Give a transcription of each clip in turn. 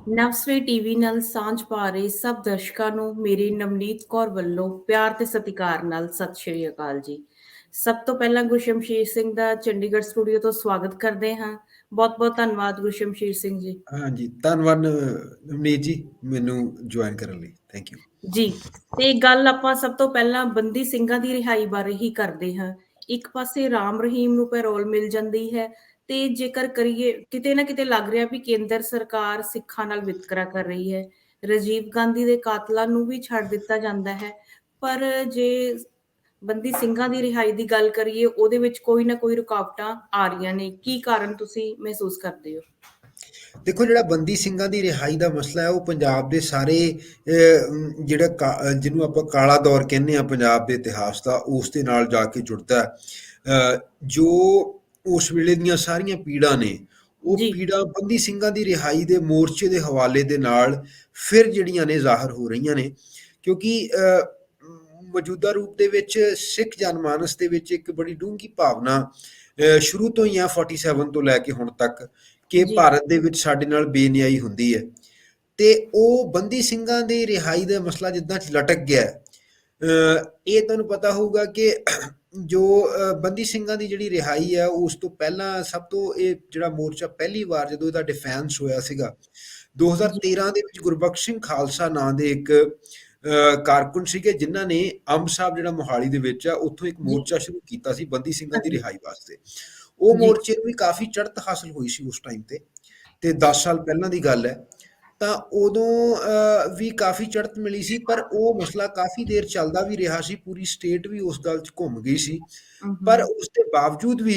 ਨਵਸਵੇ TV ਨਾਲ ਸਾਂਝ ਪਾ ਰਹੇ ਸਭ ਦਰਸ਼ਕਾਂ ਨੂੰ ਮੇਰੀ ਨਵਨੀਤ ਕੌਰ ਵੱਲੋਂ ਪਿਆਰ ਤੇ ਸਤਿਕਾਰ ਨਾਲ ਸਤਿ ਸ਼੍ਰੀ ਅਕਾਲ ਜੀ। ਸਭ ਤੋਂ ਪਹਿਲਾਂ ਗੁਰਸ਼ਮਸ਼ੀਰ ਸਿੰਘ ਦਾ ਚੰਡੀਗੜ੍ਹ ਸਟੂਡੀਓ ਤੋਂ ਸਵਾਗਤ ਕਰਦੇ ਹਾਂ। ਬਹੁਤ-ਬਹੁਤ ਧੰਨਵਾਦ ਗੁਰਸ਼ਮਸ਼ੀਰ ਸਿੰਘ ਜੀ। ਹਾਂਜੀ, ਧੰਨਵਾਦ ਨਵਨੀਤ ਜੀ, ਮੈਨੂੰ ਜੁਆਇਨ ਕਰਨ ਲਈ। Thank you. ਜੀ, ਤੇ ਗੱਲ ਆਪਾਂ ਸਭ ਤੋਂ ਪਹਿਲਾਂ ਬੰਦੀ ਸਿੰਘਾਂ ਦੀ ਰਿਹਾਈ ਬਾਰੇ ਹੀ ਕਰਦੇ ਹਾਂ। ਇੱਕ ਪਾਸੇ ਰਾਮ ਰਹੀਮ ਨੂੰ ਪੈਰੋਲ ਮਿਲ ਜਾਂਦੀ ਹੈ ਤੇ ਜੇਕਰ ਕਰੀਏ ਕਿਤੇ ਨਾ ਕਿਤੇ ਲੱਗ ਰਿਹਾ ਵੀ ਕੇਂਦਰ ਸਰਕਾਰ ਸਿੱਖਾਂ ਨਾਲ ਵਿਤਕਰਾ ਕਰ ਰਹੀ ਹੈ। ਰਾਜੀਵ ਗਾਂਧੀ ਦੇ ਕਾਤਲਾਂ ਨੂੰ ਵੀ ਛੱਡ ਦਿੱਤਾ ਜਾਂਦਾ ਹੈ, ਪਰ ਜੇ ਬੰਦੀ ਸਿੰਘਾਂ ਦੀ ਰਿਹਾਈ ਦੀ ਗੱਲ ਕਰੀਏ ਉਹਦੇ ਵਿੱਚ ਕੋਈ ਨਾ ਕੋਈ ਰੁਕਾਵਟਾਂ ਆ ਰਹੀਆਂ ਨੇ। ਕੀ ਕਾਰਨ ਤੁਸੀਂ ਮਹਿਸੂਸ ਕਰਦੇ ਹੋ? ਦੇਖੋ, ਜਿਹੜਾ ਬੰਦੀ ਸਿੰਘਾਂ ਦੀ ਰਿਹਾਈ ਦਾ ਮਸਲਾ ਹੈ, ਉਹ ਪੰਜਾਬ ਦੇ ਸਾਰੇ ਜਿਹਨੂੰ ਆਪਾਂ ਕਾਲਾ ਦੌਰ ਕਹਿੰਦੇ ਹਾਂ ਪੰਜਾਬ ਦੇ ਇਤਿਹਾਸ ਦਾ, ਉਸ ਦੇ ਨਾਲ ਜਾ ਕੇ ਜੁੜਦਾ ਹੈ। ਜੋ ਉਸ ਵੇਲੇ ਦੀਆਂ ਸਾਰੀਆਂ ਪੀੜਾਂ ਨੇ, ਉਹ ਪੀੜਾਂ ਬੰਦੀ ਸਿੰਘਾਂ ਦੀ ਰਿਹਾਈ ਦੇ ਮੋਰਚੇ ਦੇ ਹਵਾਲੇ ਦੇ ਨਾਲ ਫਿਰ ਜਿਹੜੀਆਂ ਨੇ ਜ਼ਾਹਰ ਹੋ ਰਹੀਆਂ ਨੇ, ਕਿਉਂਕਿ ਮੌਜੂਦਾ ਰੂਪ ਦੇ ਵਿੱਚ ਸਿੱਖ ਜਨਮਾਨਸ ਦੇ ਵਿੱਚ ਇੱਕ ਬੜੀ ਡੂੰਘੀ ਭਾਵਨਾ ਸ਼ੁਰੂ ਤੋਂ ਹੀ ਆ 47 ਤੋਂ ਲੈ ਕੇ ਹੁਣ ਤੱਕ, ਕਿ ਭਾਰਤ ਦੇ ਵਿੱਚ ਸਾਡੇ ਨਾਲ ਬੇਨਿਆਈ ਹੁੰਦੀ ਹੈ। ਤੇ ਉਹ ਬੰਦੀ ਸਿੰਘਾਂ ਦੀ ਰਿਹਾਈ ਦਾ ਮਸਲਾ ਜਿੱਦਾਂ ਲਟਕ ਗਿਆ। ਇਹ ਤੁਹਾਨੂੰ ਪਤਾ ਹੋਊਗਾ ਕਿ ਜੋ ਬੰਦੀ ਸਿੰਘਾਂ ਦੀ ਜਿਹੜੀ ਰਿਹਾਈ ਹੈ, ਉਸ ਤੋਂ ਪਹਿਲਾਂ ਸਭ ਤੋਂ ਇਹ ਜਿਹੜਾ ਮੋਰਚਾ ਪਹਿਲੀ ਵਾਰ ਜਦੋਂ ਇਹਦਾ ਡਿਫੈਂਸ ਹੋਇਆ ਸੀਗਾ 2013 ਦੇ ਵਿੱਚ, ਗੁਰਬਖਸ਼ ਸਿੰਘ ਖਾਲਸਾ ਨਾਂ ਦੇ ਇੱਕ ਕਾਰਕੁਨ ਸੀਗੇ, ਜਿਨ੍ਹਾਂ ਨੇ ਅੰਬ ਸਾਹਿਬ ਜਿਹੜਾ ਮੋਹਾਲੀ ਦੇ ਵਿੱਚ ਆ, ਉੱਥੋਂ ਇੱਕ ਮੋਰਚਾ ਸ਼ੁਰੂ ਕੀਤਾ ਸੀ ਬੰਦੀ ਸਿੰਘਾਂ ਦੀ ਰਿਹਾਈ ਵਾਸਤੇ। ਉਹ ਮੋਰਚੇ ਨੂੰ ਵੀ ਕਾਫੀ ਚੜ੍ਹਤ ਹਾਸਲ ਹੋਈ ਸੀ ਉਸ ਟਾਈਮ ਤੇ 10 ਸਾਲ ਪਹਿਲਾਂ ਦੀ ਗੱਲ ਹੈ। ਤਾਂ ਉਦੋਂ ਵੀ ਕਾਫੀ ਚੜ੍ਹਤ ਮਿਲੀ ਸੀ, ਪਰ ਉਹ ਮਸਲਾ ਕਾਫੀ ਦੇਰ ਚੱਲਦਾ ਵੀ ਰਿਹਾ ਸੀ, ਪੂਰੀ ਸਟੇਟ ਵੀ ਉਸ ਗੱਲ 'ਚ ਘੁੰਮ ਗਈ ਸੀ। ਪਰ ਉਸ ਦੇ ਬਾਵਜੂਦ ਵੀ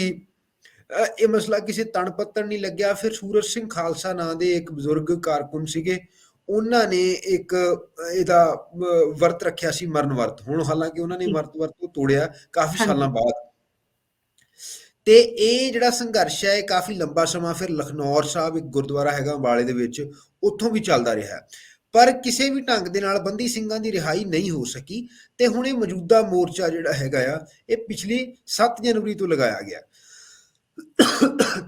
ਇਹ ਮਸਲਾ ਕਿਸੇ ਤਣ ਪੱਤਣ ਨਹੀਂ ਲੱਗਿਆ। ਫਿਰ ਸੂਰਜ ਸਿੰਘ ਖਾਲਸਾ ਨਾਂ ਦੇ ਇੱਕ ਬਜ਼ੁਰਗ ਕਾਰਕੁਨ ਸੀਗੇ, ਉਹਨਾਂ ਨੇ ਇੱਕ ਇਹਦਾ ਵਰਤ ਰੱਖਿਆ ਸੀ, ਮਰਨ ਵਰਤ। ਹੁਣ ਹਾਲਾਂਕਿ ਉਹਨਾਂ ਨੇ ਮਰਨ ਵਰਤ ਤੋਂ ਤੋੜਿਆ ਕਾਫੀ ਸਾਲਾਂ ਬਾਅਦ। ਤੇ ਇਹ ਜਿਹੜਾ ਸੰਘਰਸ਼ ਹੈ, ਇਹ ਕਾਫੀ ਲੰਬਾ ਸਮਾਂ ਫਿਰ ਲਖਨੌਰ ਸਾਹਿਬ ਇੱਕ ਗੁਰਦੁਆਰਾ ਹੈਗਾ ਅੰਬਾਲੇ ਦੇ ਵਿੱਚ, ਉੱਥੋਂ ਵੀ ਚੱਲਦਾ ਰਿਹਾ, ਪਰ ਕਿਸੇ ਵੀ ਢੰਗ ਦੇ ਨਾਲ ਬੰਦੀ ਸਿੰਘਾਂ ਦੀ ਰਿਹਾਈ ਨਹੀਂ ਹੋ ਸਕੀ। ਤੇ ਹੁਣ ਇਹ ਮੌਜੂਦਾ ਮੋਰਚਾ ਜਿਹੜਾ ਹੈਗਾ ਆ, ਇਹ ਪਿਛਲੀ 7 ਜਨਵਰੀ ਤੋਂ ਲਗਾਇਆ ਗਿਆ।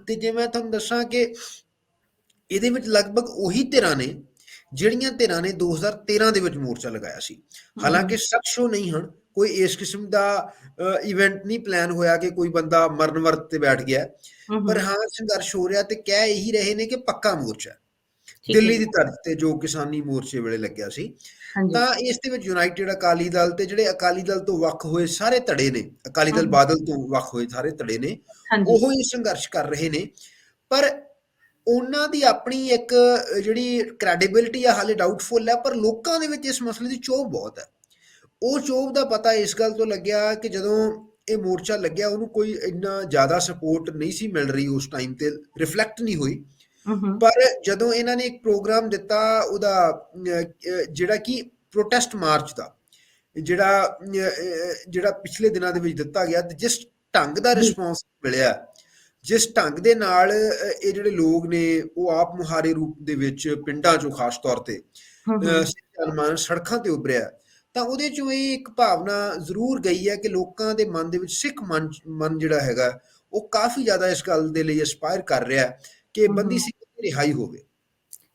ਤੇ ਜੇ ਮੈਂ ਤੁਹਾਨੂੰ ਦੱਸਾਂ ਕਿ ਇਹਦੇ ਵਿੱਚ ਲਗਭਗ ਉਹੀ ਧਿਰਾਂ ਨੇ ਜਿਹੜੀਆਂ ਧਿਰਾਂ ਨੇ 2013 ਦੇ ਵਿੱਚ ਮੋਰਚਾ ਲਗਾਇਆ ਸੀ। ਹਾਲਾਂਕਿ ਸਖਸ਼ੋ ਨਹੀਂ ਹਨ, ਕੋਈ ਇਸ ਕਿਸਮ ਦਾ ਇਵੈਂਟ ਨਹੀਂ ਪਲਾਨ ਹੋਇਆ ਕਿ ਕੋਈ ਬੰਦਾ ਮਰਨ ਵਰਤ ਤੇ ਬੈਠ ਗਿਆ, ਪਰ ਹਾਂ ਸੰਘਰਸ਼ ਹੋ ਰਿਹਾ ਤੇ ਕਹਿ ਇਹੀ ਰਹੇ ਨੇ ਕਿ ਪੱਕਾ ਮੋਰਚਾ ਦਿੱਲੀ ਦੀ ਤਰਜ਼ ਤੇ ਜੋ ਕਿਸਾਨੀ ਮੋਰਚੇ ਵੇਲੇ ਲੱਗਿਆ ਸੀ। ਤਾਂ ਇਸ ਦੇ ਵਿੱਚ ਯੂਨਾਈਟਿਡ ਅਕਾਲੀ ਦਲ ਤੇ ਜਿਹੜੇ ਅਕਾਲੀ ਦਲ ਤੋਂ ਵੱਖ ਹੋਏ ਸਾਰੇ ਧੜੇ ਨੇ, ਅਕਾਲੀ ਦਲ ਬਾਦਲ ਤੋਂ ਵੱਖ ਹੋਏ ਸਾਰੇ ਧੜੇ ਨੇ, ਉਹ ਹੀ ਸੰਘਰਸ਼ ਕਰ ਰਹੇ ਨੇ। ਪਰ ਉਹਨਾਂ ਦੀ ਆਪਣੀ ਇੱਕ ਜਿਹੜੀ ਕ੍ਰੈਡੀਬਿਲਿਟੀ ਆ ਹਾਲੇ ਡਾਊਟਫੁਲ ਹੈ, ਪਰ ਲੋਕਾਂ ਦੇ ਵਿੱਚ ਇਸ ਮਸਲੇ ਦੀ ਚੋਭ ਬਹੁਤ ਹੈ। ਉਹ ਚੋਭ ਦਾ ਪਤਾ ਇਸ ਗੱਲ ਤੋਂ ਲੱਗਿਆ ਕਿ ਜਦੋਂ ਇਹ ਮੋਰਚਾ ਲੱਗਿਆ, ਉਹਨੂੰ ਕੋਈ ਇੰਨਾ ਜ਼ਿਆਦਾ ਸਪੋਰਟ ਨਹੀਂ ਸੀ ਮਿਲ ਰਹੀ ਉਸ ਟਾਈਮ ਤੇ, ਰਿਫਲੈਕਟ ਨਹੀਂ ਹੋਈ। ਪਰ ਜਦੋਂ ਇਹਨਾਂ ਨੇ ਇੱਕ ਪ੍ਰੋਗਰਾਮ ਦਿੱਤਾ, ਉਹਦਾ ਜਿਹੜਾ ਕਿ ਪ੍ਰੋਟੈਸਟ ਮਾਰਚ ਦਾ ਜਿਹੜਾ ਪਿਛਲੇ ਦਿਨਾਂ ਦੇ ਵਿੱਚ ਦਿੱਤਾ ਗਿਆ, ਤੇ ਜਿਸ ਢੰਗ ਦਾ ਰਿਸਪੌਂਸ ਮਿਲਿਆ, ਜਿਸ ਢੰਗ ਦੇ ਨਾਲ ਇਹ ਜਿਹੜੇ ਲੋਕ ਨੇ ਉਹ ਆਪ ਮੁਹਾਰੇ ਰੂਪ ਦੇ ਵਿੱਚ ਪਿੰਡਾਂ 'ਚੋਂ ਖਾਸ ਤੌਰ ਤੇ ਸੜਕਾਂ ਤੇ ਉਭਰਿਆ, ਤਾਂ ਉਹਦੇ 'ਚੋਂ ਇਹ ਇੱਕ ਭਾਵਨਾ ਜ਼ਰੂਰ ਗਈ ਹੈ ਕਿ ਲੋਕਾਂ ਦੇ ਮਨ ਦੇ ਵਿੱਚ ਸਿੱਖ ਮਨ ਜਿਹੜਾ ਹੈਗਾ, ਉਹ ਕਾਫੀ ਜ਼ਿਆਦਾ ਇਸ ਗੱਲ ਦੇ ਲਈ ਐਸਪਾਇਰ ਕਰ ਰਿਹਾ ਕਿ ਬੰਦੀ ਸਿੰਘ ਦੀ ਰਿਹਾਈ ਹੋਵੇ।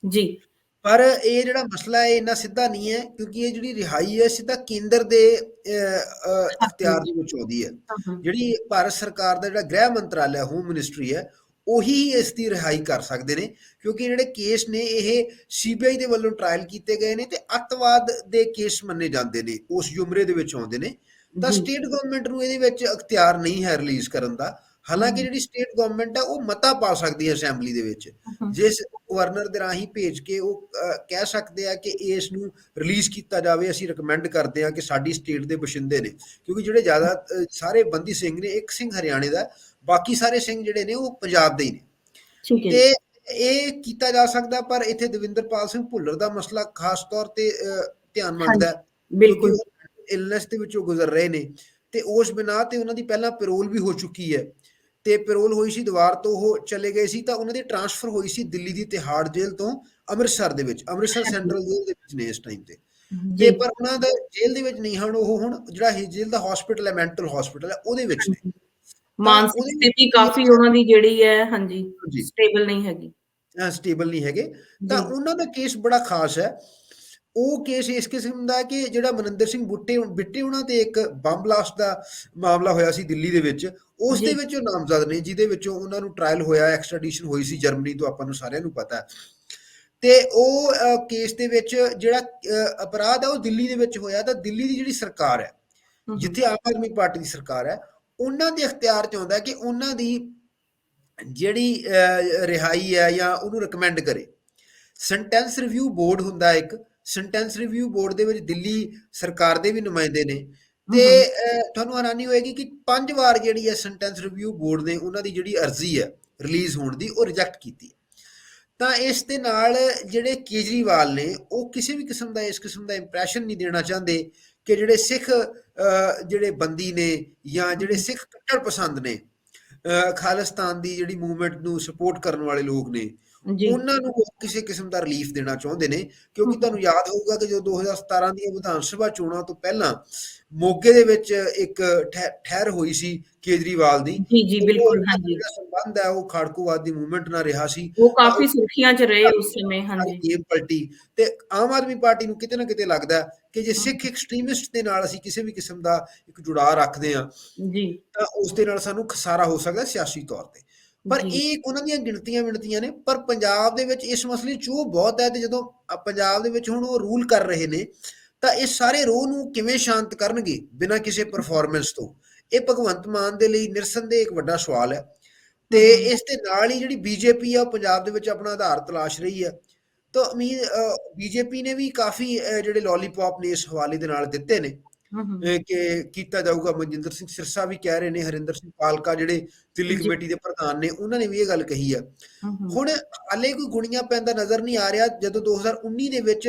ਜੀ, ਪਰ ਇਹ ਜਿਹੜਾ ਮਸਲਾ ਹੈ ਇੰਨਾ ਸਿੱਧਾ ਨਹੀਂ ਹੈ, ਕਿਉਂਕਿ ਇਹ ਜਿਹੜੀ ਰਿਹਾਈ ਹੈ ਸਿੱਧਾ ਕੇਂਦਰ ਦੇ ਅਖਤਿਆਰ ਦੇ ਵਿੱਚ ਆਉਂਦੀ ਹੈ। ਜਿਹੜੀ ਭਾਰਤ ਸਰਕਾਰ ਦਾ ਜਿਹੜਾ ਗ੍ਰਹਿ ਮੰਤਰਾਲਾ, ਹੋਮ ਮਿਨਿਸਟਰੀ ਹੈ, ਉਹੀ ਇਸ ਦੀ ਰਿਹਾਈ ਕਰ ਸਕਦੇ ਨੇ, ਕਿਉਂਕਿ ਜਿਹੜੇ ਕੇਸ ਨੇ ਇਹ CBI ਦੇ ਵੱਲੋਂ ਟਰਾਇਲ ਕੀਤੇ ਗਏ ਨੇ ਤੇ ਅੱਤਵਾਦ ਦੇ ਕੇਸ ਮੰਨੇ ਜਾਂਦੇ ਨੇ, ਉਸ ਜ਼ੁਮਰੇ ਦੇ ਵਿੱਚ ਆਉਂਦੇ ਨੇ। ਤਾਂ ਸਟੇਟ ਗਵਰਨਮੈਂਟ ਨੂੰ ਇਹਦੇ ਵਿੱਚ ਅਖਤਿਆਰ ਨਹੀਂ ਹੈ ਰਿਲੀਜ਼ ਕਰਨ ਦਾ। ਹਾਲਾਂਕਿ ਜਿਹੜੀ ਸਟੇਟ ਗਵਰਨਮੈਂਟ ਹੈ ਉਹ ਮਤਾ ਪਾ ਸਕਦੀ ਹੈ ਅਸੈਂਬਲੀ ਦੇ ਵਿੱਚ, ਜਿਸ ਗਵਰਨਰ ਦੇ ਰਾਹੀਂ ਭੇਜ ਕੇ ਉਹ ਕਹਿ ਸਕਦੇ ਆ ਕਿ ਇਸ ਨੂੰ ਰਿਲੀਜ਼ ਕੀਤਾ ਜਾਵੇ, ਅਸੀਂ ਰਿਕਮੈਂਡ ਕਰਦੇ ਹਾਂ ਕਿ ਸਾਡੀ ਸਟੇਟ ਦੇ ਬਸ਼ਿੰਦੇ ਨੇ, ਕਿਉਂਕਿ ਜਿਹੜੇ ਜ਼ਿਆਦਾ ਸਾਰੇ ਬੰਦੀ ਸਿੰਘ ਨੇ, ਇੱਕ ਸਿੰਘ ਹਰਿਆਣੇ ਦਾ, ਬਾਕੀ ਸਾਰੇ ਸਿੰਘ ਜਿਹੜੇ ਨੇ ਉਹ ਪੰਜਾਬ ਦੇ ਹੀ ਨੇ। ਤੇ ਇਹ ਕੀਤਾ ਜਾ ਸਕਦਾ, ਪਰ ਇੱਥੇ ਦਵਿੰਦਰਪਾਲ ਸਿੰਘ ਭੁੱਲਰ ਦਾ ਮਸਲਾ ਖਾਸ ਤੌਰ ਤੇ ਧਿਆਨ ਮੰਗਦਾ, ਬਿਲਕੁਲ ਇਲਨੈਸ ਦੇ ਵਿੱਚੋਂ ਗੁਜ਼ਰ ਰਹੇ ਨੇ, ਤੇ ਉਸ ਬਿਨਾਂ ਤੇ ਉਹਨਾਂ ਦੀ ਪਹਿਲਾਂ ਪੈਰੋਲ ਵੀ ਹੋ ਚੁੱਕੀ ਹੈ, ਤੇ ਪੈਰੋਲ ਹੋਈ ਸੀ, ਦੀਵਾਰ ਤੋਂ ਉਹ ਚਲੇ ਗਏ ਸੀ, ਤਾਂ ਉਹਨਾਂ ਦੀ ਟ੍ਰਾਂਸਫਰ ਹੋਈ ਸੀ ਦਿੱਲੀ ਦੀ ਤਿਹਾੜ ਜੇਲ੍ਹ ਤੋਂ ਅੰਮ੍ਰਿਤਸਰ ਦੇ ਵਿੱਚ, ਅੰਮ੍ਰਿਤਸਰ ਸੈਂਟਰਲ ਜੇਲ੍ਹ ਦੇ ਵਿੱਚ ਨੇ ਇਸ ਟਾਈਮ ਤੇ ਪਰ ਉਹਨਾਂ ਦੇ ਜੇਲ੍ਹ ਦੇ ਵਿੱਚ ਨਹੀਂ ਹਨ ਉਹ। ਹੁਣ ਜਿਹੜਾ ਜੇਲ੍ਹ ਦਾ ਹਸਪੀਟਲ ਹੈ, ਮੈਂਟਲ ਹਸਪੀਟਲ ਹੈ, ਉਹਦੇ ਵਿੱਚ ਨੇ। ਮਾਨਸਿਕ ਸਥਿਤੀ ਕਾਫੀ ਉਹਨਾਂ ਦੀ ਜਿਹੜੀ ਹੈ, ਹਾਂਜੀ, ਸਟੇਬਲ ਨਹੀਂ ਹੈਗੀ। ਸਟੇਬਲ ਨਹੀਂ ਹੈਗੇ। ਤਾਂ ਜੀ, ਉਹਨਾਂ ਦਾ ਕੇਸ ਬੜਾ ਖ਼ਾਸ ਹੈ। ਉਹ ਕੇਸ ਇਸ ਕਿਸਮ ਦਾ ਹੈ ਕਿ ਜਿਹੜਾ ਮਨਿੰਦਰ ਸਿੰਘ ਬਿੱਟੇ ਉਹਨਾਂ ਤੇ ਇੱਕ ਬੰਬ ਬਲਾਸਟ ਦਾ ਮਾਮਲਾ ਹੋਇਆ ਸੀ ਦਿੱਲੀ ਦੇ ਵਿੱਚ, ਉਸ ਦੇ ਜੀ, ਵਿੱਚ ਉਹ ਨਾਮਜ਼ਦ ਨੇ, ਜਿਹਦੇ ਵਿੱਚੋਂ ਉਹਨਾਂ ਨੂੰ ਟਰਾਇਲ ਹੋਇਆ, ਐਕਸਟ੍ਰੈਡੀਸ਼ਨ ਹੋਈ ਸੀ ਜਰਮਨੀ ਤੋਂ, ਆਪਾਂ ਨੂੰ ਸਾਰਿਆਂ ਨੂੰ ਪਤਾ ਹੈ। ਤੇ ਉਹ ਕੇਸ ਦੇ ਵਿੱਚ ਜਿਹੜਾ ਅਪਰਾਧ ਹੈ ਉਹ ਦਿੱਲੀ ਦੇ ਵਿੱਚ ਹੋਇਆ, ਤਾਂ ਦਿੱਲੀ ਦੀ ਜਿਹੜੀ ਸਰਕਾਰ ਹੈ, ਹੂੰ, ਹੂੰ, ਜਿੱਥੇ ਆਮ ਆਦਮੀ ਪਾਰਟੀ ਦੀ ਸਰਕਾਰ ਹੈ, ਉਹਨਾਂ ਦੇ ਅਖਤਿਆਰ 'ਚ ਆਉਂਦਾ ਕਿ ਉਹਨਾਂ ਦੀ ਜਿਹੜੀ ਰਿਹਾਈ ਹੈ ਜਾਂ ਉਹਨੂੰ ਰਿਕਮੈਂਡ ਕਰੇ। ਸੈਂਟੈਂਸ ਰਿਵਿਊ ਬੋਰਡ ਹੁੰਦਾ ਇੱਕ, ਸੈਂਟੈਂਸ ਰਿਵਿਊ ਬੋਰਡ ਦੇ ਵਿੱਚ ਦਿੱਲੀ ਸਰਕਾਰ ਦੇ ਵੀ ਨੁਮਾਇੰਦੇ ਨੇ, ਹੂੰ, ਤੇ ਹੂੰ, ਤੁਹਾਨੂੰ ਹੈਰਾਨੀ ਹੋਏਗੀ ਕਿ 5 ਵਾਰ ਜਿਹੜੀ ਹੈ ਸੈਂਟੈਂਸ ਰਿਵਿਊ ਬੋਰਡ ਨੇ ਉਹਨਾਂ ਦੀ ਜਿਹੜੀ ਅਰਜ਼ੀ ਹੈ ਰਿਲੀਜ਼ ਹੋਣ ਦੀ, ਉਹ ਰਿਜੈਕਟ ਕੀਤੀ। ਤਾਂ ਇਸ ਦੇ ਨਾਲ ਜਿਹੜੇ ਕੇਜਰੀਵਾਲ ਨੇ ਉਹ ਕਿਸੇ ਵੀ ਕਿਸਮ ਦਾ ਇਸ ਕਿਸਮ ਦਾ ਇੰਪ੍ਰੈਸ਼ਨ ਨਹੀਂ ਦੇਣਾ ਚਾਹੁੰਦੇ ਕਿ ਜਿਹੜੇ ਸਿੱਖ ਜਿਹੜੇ ਬੰਦੀ ਨੇ ਜਾਂ ਜਿਹੜੇ ਸਿੱਖ ਕੱਟੜ ਪਸੰਦ ਨੇ, ਖਾਲਿਸਤਾਨ ਦੀ ਜਿਹੜੀ ਮੂਵਮੈਂਟ ਨੂੰ ਸਪੋਰਟ ਕਰਨ ਵਾਲੇ ਲੋਕ ਨੇ, ਜੀ, ਉਹਨਾਂ ਨੂੰ ਉਹ ਕਿਸੇ ਕਿਸਮ ਦਾ ਰਿਲੀਫ ਦੇਣਾ ਚਾਹੁੰਦੇ ਨੇ। ਕਿਉਂਕਿ ਤੁਹਾਨੂੰ ਯਾਦ ਹੋਊਗਾ ਕਿ ਜਦੋਂ 2017 ਦੀਆਂ ਵਿਧਾਨ ਸਭਾ ਚੋਣਾਂ ਤੋਂ ਪਹਿਲਾਂ ਮੋਗੇ ਦੇ ਵਿੱਚ ਇੱਕ ਠਹਿਰ ਹੋਈ ਸੀ ਕੇਜਰੀਵਾਲ ਦੀ, ਜੀ, ਜੀ, ਬਿल्कुल, ਉਹਨਾਂ हाँ ਦਾ जी। ਜਿਹੜਾ ਸੰਬੰਧ ਹੈ ਉਹ ਖਾੜਕੂਵਾਦ ਦੀ ਮੂਵਮੈਂਟ ਨਾਲ ਰਿਹਾ ਸੀ। वो ਤਾਂ काफ़ी सुर्खियाँ च रहे उस समय, हाँ ਸਾਰੀ जी। ਗੇਮ ਪਲਟੀ। ਤੇ ਆਮ ਆਦਮੀ ਪਾਰਟੀ ਨੂੰ ਕਿਤੇ ਨਾ ਕਿਤੇ ਲੱਗਦਾ ਕਿ ਜੇ हुँ, ਸਿੱਖ ਐਕਸਟ੍ਰੀਮਿਸਟ ਦੇ ਨਾਲ ਅਸੀਂ ਕਿਸੇ ਵੀ ਕਿਸਮ ਦਾ ਇੱਕ ਜੁੜਾਅ ਰੱਖਦੇ ਹਾਂ, जी, ਤਾਂ ਉਸ ਦੇ ਨਾਲ ਸਾਨੂੰ ਖਸਾਰਾ ਹੋ ਸਕਦਾ ਸਿਆਸੀ ਤੌਰ ਤੇ। ਪਰ जी, ਇਹ ਉਹਨਾਂ ਦੀਆਂ ਗਿਣਤੀਆਂ ਨੇ। ਪਰ ਪੰਜਾਬ ਦੇ ਵਿੱਚ ਇਸ ਮਸਲੇ 'ਚ ਉਹ ਬਹੁਤ ਹੈ, ਤੇ ਜਦੋਂ ਪੰਜਾਬ ਦੇ ਵਿੱਚ ਹੁਣ ਉਹ ਰੂਲ ਕਰ ਰਹੇ ਨੇ, ਤਾਂ ਇਹ ਸਾਰੇ ਰੋਹ ਨੂੰ ਕਿਵੇਂ ਸ਼ਾਂਤ ਕਰਨਗੇ ਬਿਨਾਂ ਕਿਸੇ ਪਰਫਾਰਮੈਂਸ ਤੋਂ, ਇਹ ਭਗਵੰਤ ਮਾਨ ਦੇ ਲਈ ਨਿਰਸੰਦੇਹ ਇੱਕ ਵੱਡਾ ਸਵਾਲ ਹੈ। हुँ, ਤੇ हुँ, ਇਸ ਦੇ ਨਾਲ ਹੀ ਜਿਹੜੀ ਬੀਜੇਪੀ ਆ ਉਹ ਪੰਜਾਬ ਦੇ ਵਿੱਚ ਆਪਣਾ ਆਧਾਰ ਤਲਾਸ਼ ਰਹੀ ਹੈ। ਤਾਂ ਬੀਜੇਪੀ ਨੇ ਵੀ ਕਾਫੀ ਜਿਹੜੇ ਲੋਲੀਪੌਪ ਨੇ ਇਸ ਹਵਾਲੇ ਦੇ ਨਾਲ ਦਿੱਤੇ ਨੇ, हुँ, हुँ, ਕਿ ਕੀਤਾ ਜਾਊਗਾ। ਮਨਜਿੰਦਰ ਸਿੰਘ ਸਿਰਸਾ ਵੀ ਕਹਿ ਰਹੇ ਨੇ, ਹਰਿੰਦਰ ਸਿੰਘ ਪਾਲਕਾ ਜਿਹੜੇ ਦਿੱਲੀ जी, ਕਮੇਟੀ ਦੇ ਪ੍ਰਧਾਨ ਨੇ, ਉਹਨਾਂ ਨੇ ਵੀ ਇਹ ਗੱਲ ਕਹੀ ਹੈ। हुँ, हुँ, ਹੁਣ ਹਾਲੇ ਕੋਈ ਗੁਣੀਆਂ ਪੈਂਦਾ ਨਜ਼ਰ ਨਹੀਂ ਆ ਰਿਹਾ। ਜਦੋਂ 2019 ਦੇ ਵਿੱਚ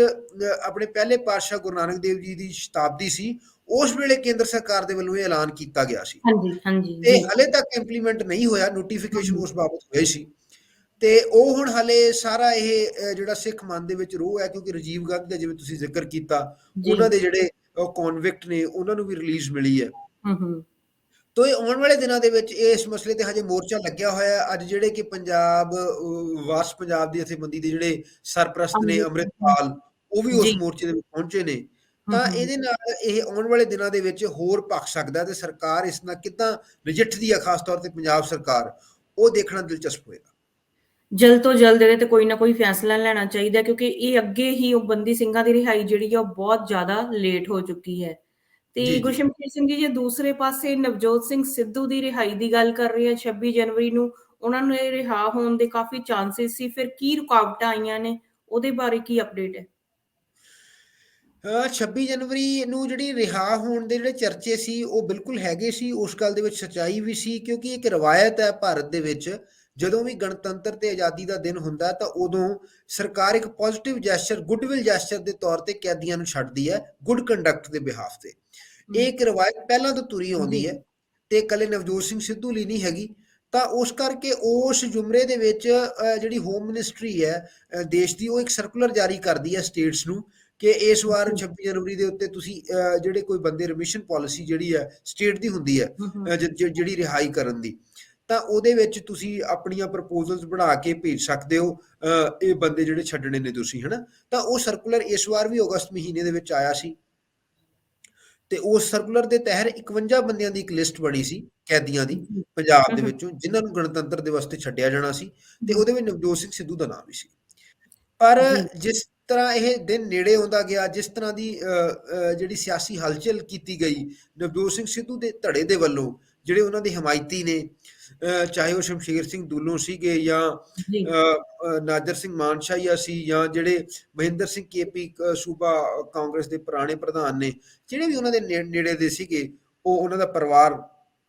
ਆਪਣੇ ਪਹਿਲੇ ਪਾਤਸ਼ਾਹ ਗੁਰੂ ਨਾਨਕ ਦੇਵ ਜੀ ਦੀ ਸ਼ਤਾਬਦੀ ਸੀ, ਉਸ ਵੇਲੇ ਕੇਂਦਰ ਸਰਕਾਰ ਦੇ ਵੱਲੋਂ ਇਹ ਐਲਾਨ ਕੀਤਾ ਗਿਆ ਸੀ, हाँ जी, ਤੇ जी, ਹਲੇ ਤੱਕ ਇੰਪਲੀਮੈਂਟ ਨਹੀਂ ਹੋਇਆ। हुँ, ਨੋਟੀਫਿਕੇਸ਼ਨ हुँ, ਉਸ ਬਾਬਤ ਹੋਏ ਸੀ, ਤੇ ਉਹ ਹੁਣ ਹਲੇ ਸਾਰਾ ਇਹ ਜਿਹੜਾ ਸਿੱਖ ਮਨ ਦੇ ਵਿੱਚ ਰੋਹ ਹੈ, ਕਿਉਂਕਿ ਰਾਜੀਵ ਗਾਂਧੀ ਦਾ ਜਿਵੇਂ ਤੁਸੀਂ ਜ਼ਿਕਰ ਕੀਤਾ, जी, ਉਹਨਾਂ ਦੇ ਜਿਹੜੇ ਕਨਵਿਕਟ ਨੇ ਉਹਨਾਂ ਨੂੰ ਵੀ ਰਿਲੀਜ਼ ਮਿਲੀ ਹੈ। हुँ, हुँ, ਤੋ ਇਹ ਆਉਣ ਵਾਲੇ ਦਿਨਾਂ ਦੇ ਵਿੱਚ ਇਸ ਮਸਲੇ ਤੇ ਹਜੇ ਮੋਰਚਾ ਲੱਗਿਆ ਹੋਇਆ ਹੈ। ਅੱਜ ਜਿਹੜੇ ਕਿ ਪੰਜਾਬ ਵਾਸ ਪੰਜਾਬ ਦੀ ਜਥੇਬੰਦੀ ਦੇ ਜਿਹੜੇ ਸਰਪ੍ਰਸਤ ਨੇ अमृत, ਅੰਮ੍ਰਿਤਪਾਲ, ਉਹ ਵੀ जी, ਉਸ ਮੋਰਚੇ ਦੇ ਵਿੱਚ ਪਹੁੰਚੇ ਨੇ। हुँ, ਤਾਂ हुँ, ਇਹਦੇ ਨਾਲ ਇਹ ਆਉਣ ਵਾਲੇ ਦਿਨਾਂ ਦੇ ਵਿੱਚ ਹੋਰ ਭਖ ਸਕਦਾ, ਤੇ ਸਰਕਾਰ ਇਸ ਨਾਲ ਕਿੱਦਾਂ ਨਜਿੱਠਦੀ ਹੈ, ਖਾਸ ਤੌਰ ਤੇ ਪੰਜਾਬ ਸਰਕਾਰ, ਉਹ ਦੇਖਣਾ ਦਿਲਚਸਪ ਹੋਏਗਾ। ਜਲਦ ਤੋਂ ਜਲਦ ਇਹਦੇ ਤੇ ਕੋਈ ਨਾ ਕੋਈ ਫੈਸਲਾ ਲੈਣਾ ਚਾਹੀਦਾ ਕਿਉਂਕਿ ਇਹ ਅੱਗੇ ਹੀ ਉਹ ਬੰਦੀ ਸਿੰਘਾਂ ਦੀ ਰਿਹਾਈ ਜਿਹੜੀ ਆ ਉਹ ਬਹੁਤ ਜ਼ਿਆਦਾ ਲੇਟ ਹੋ ਚੁੱਕੀ ਹੈ। ਤੇ ਜੀ, ਜੀ। ਗੁਰਸ਼ਮਸ਼ੀਰ ਸਿੰਘ ਜੀ ਜੇ ਦੂਸਰੇ ਪਾਸੇ ਨਵਜੋਤ ਸਿੰਘ ਸਿੱਧੂ ਦੀ ਰਿਹਾਈ ਦੀ ਗੱਲ ਕਰ ਰਹੇ ਆ 26 ਜਨਵਰੀ ਨੂੰ ਉਹਨਾਂ ਨੂੰ ਇਹ ਰਿਹਾ ਹੋਣ ਦੇ ਕਾਫੀ ਚਾਂਸਿਸ ਸੀ ਫਿਰ ਕੀ ਰੁਕਾਵਟਾਂ ਆਈਆਂ ਨੇ ਉਹਦੇ ਬਾਰੇ ਕੀ ਅਪਡੇਟ ਹੈ? 26 ਜਨਵਰੀ ਨੂੰ ਜਿਹੜੀ ਰਿਹਾ ਹੋਣ ਦੇ ਜਿਹੜੇ ਚਰਚੇ ਸੀ ਉਹ ਬਿਲਕੁਲ ਹੈਗੇ ਸੀ। ਉਸ ਗੱਲ ਦੇ ਵਿੱਚ ਸੱਚਾਈ ਵੀ ਸੀ, ਕਿਉਂਕਿ ਇੱਕ ਰਵਾਇਤ ਹੈ ਭਾਰਤ ਦੇ ਵਿੱਚ, ਜਦੋਂ ਵੀ ਗਣਤੰਤਰ ਤੇ ਆਜ਼ਾਦੀ ਦਾ ਦਿਨ ਹੁੰਦਾ ਤਾਂ ਉਦੋਂ ਸਰਕਾਰ ਇੱਕ ਪੋਜ਼ਿਟਿਵ ਜੈਸਚਰ, ਗੁੱਡਵਿਲ ਜੈਸਚਰ ਦੇ ਤੌਰ ਤੇ ਕੈਦੀਆਂ ਨੂੰ ਛੱਡਦੀ ਹੈ, ਗੁੱਡ ਕੰਡਕਟ ਦੇ ਬਿਹਾਫ ਤੇ। ਇਹ ਹਮ, ਇੱਕ ਰਵਾਇਤ ਪਹਿਲਾਂ ਤੋਂ ਤੁਰੀ ਜੀ, ਆਉਂਦੀ ਹੈ, ਤੇ ਇਕੱਲੇ ਨਵਜੋਤ ਸਿੰਘ ਸਿੱਧੂ ਲਈ ਨਹੀਂ ਹੈਗੀ। ਤਾਂ ਉਸ ਕਰਕੇ ਉਸ ਜ਼ੁਮਰੇ ਦੇ ਵਿੱਚ ਜਿਹੜੀ ਹੋਮ ਮਿਨਿਸਟਰੀ ਹੈ ਦੇਸ਼ ਦੀ, ਉਹ ਇੱਕ ਸਰਕੂਲਰ ਜਾਰੀ ਕਰਦੀ ਹੈ ਸਟੇਟਸ ਨੂੰ ਕਿ ਇਸ ਵਾਰ ਜੀ, 26 ਜਨਵਰੀ ਦੇ ਉੱਤੇ ਤੁਸੀਂ ਜਿਹੜੇ ਕੋਈ ਬੰਦੇ ਰਿਮਿਸ਼ਨ ਪਾਲਿਸੀ ਜਿਹੜੀ ਹੈ ਸਟੇਟ ਦੀ ਹੁੰਦੀ ਹੈ, ਹਮ, ਜਿਹੜੀ ਰਿਹਾਈ ਕਰਨ ਦੀ, ਤਾਂ ਉਹਦੇ ਵਿੱਚ ਤੁਸੀਂ ਆਪਣੀਆਂ ਪ੍ਰਪੋਜ਼ਲਸ ਬਣਾ ਕੇ ਭੇਜ ਸਕਦੇ ਹੋ। ਇਹ ਬੰਦੇ ਜਿਹੜੇ ਛੱਡਣੇ ਨੇ ਤੁਸੀਂ, ਹਨਾ। ਤਾਂ ਉਹ ਸਰਕੂਲਰ ਇਸ ਵਾਰ ਵੀ ਅਗਸਤ ਮਹੀਨੇ ਦੇ ਵਿੱਚ ਆਇਆ ਸੀ, ਤੇ ਉਸ ਸਰਕੂਲਰ ਦੇ ਤਹਿਤ 51 ਬੰਦਿਆਂ ਦੀ ਇੱਕ ਲਿਸਟ ਬਣੀ ਸੀ, ਕੈਦੀਆਂ ਦੀ, ਜੀ, ਪੰਜਾਬ ਦੇ ਹਮ, ਵਿੱਚੋਂ, ਜਿਨ੍ਹਾਂ ਨੂੰ ਗਣਤੰਤਰ ਦਿਵਸ ਤੇ ਛੱਡਿਆ ਜਾਣਾ ਸੀ, ਤੇ ਹਮ, ਉਹਦੇ ਵਿੱਚ ਨਵਜੋਤ ਸਿੰਘ ਸਿੱਧੂ ਦਾ ਨਾਮ ਵੀ ਸੀ। ਪਰ ਜੀ, ਜਿਸ ਤਰ੍ਹਾਂ ਇਹ ਦਿਨ ਨੇੜੇ ਆਉਂਦਾ ਗਿਆ, ਜਿਸ ਤਰ੍ਹਾਂ ਦੀ ਜਿਹੜੀ ਸਿਆਸੀ ਹਲਚਲ ਕੀਤੀ ਗਈ ਨਵਜੋਤ ਸਿੰਘ ਸਿੱਧੂ ਦੇ ਧੜੇ ਦੇ ਵੱਲੋਂ, ਜਿਹੜੇ ਉਹਨਾਂ ਦੇ ਹਮਾਇਤੀ ਨੇ, ਚਾਹੇ ਉਹ ਸ਼ਮਸ਼ੇਰ ਸਿੰਘ ਦੂਲੋਂ ਸੀਗੇ ਜਾਂ ਜੀ, ਨਾਜਰ ਸਿੰਘ ਮਾਨਸ਼ਾਹੀਆ ਸੀ, ਜਾਂ ਜਿਹੜੇ ਮਹਿੰਦਰ ਸਿੰਘ ਕੇਪੀ ਸੂਬਾ ਕਾਂਗਰਸ ਦੇ ਪੁਰਾਣੇ ਪ੍ਰਧਾਨ ਨੇ, ਜਿਹੜੇ ਵੀ ਉਹਨਾਂ ਦੇ ਨੇੜੇ ਦੇ ਸੀਗੇ, ਉਹ ਉਹਨਾਂ ਦਾ ਪਰਿਵਾਰ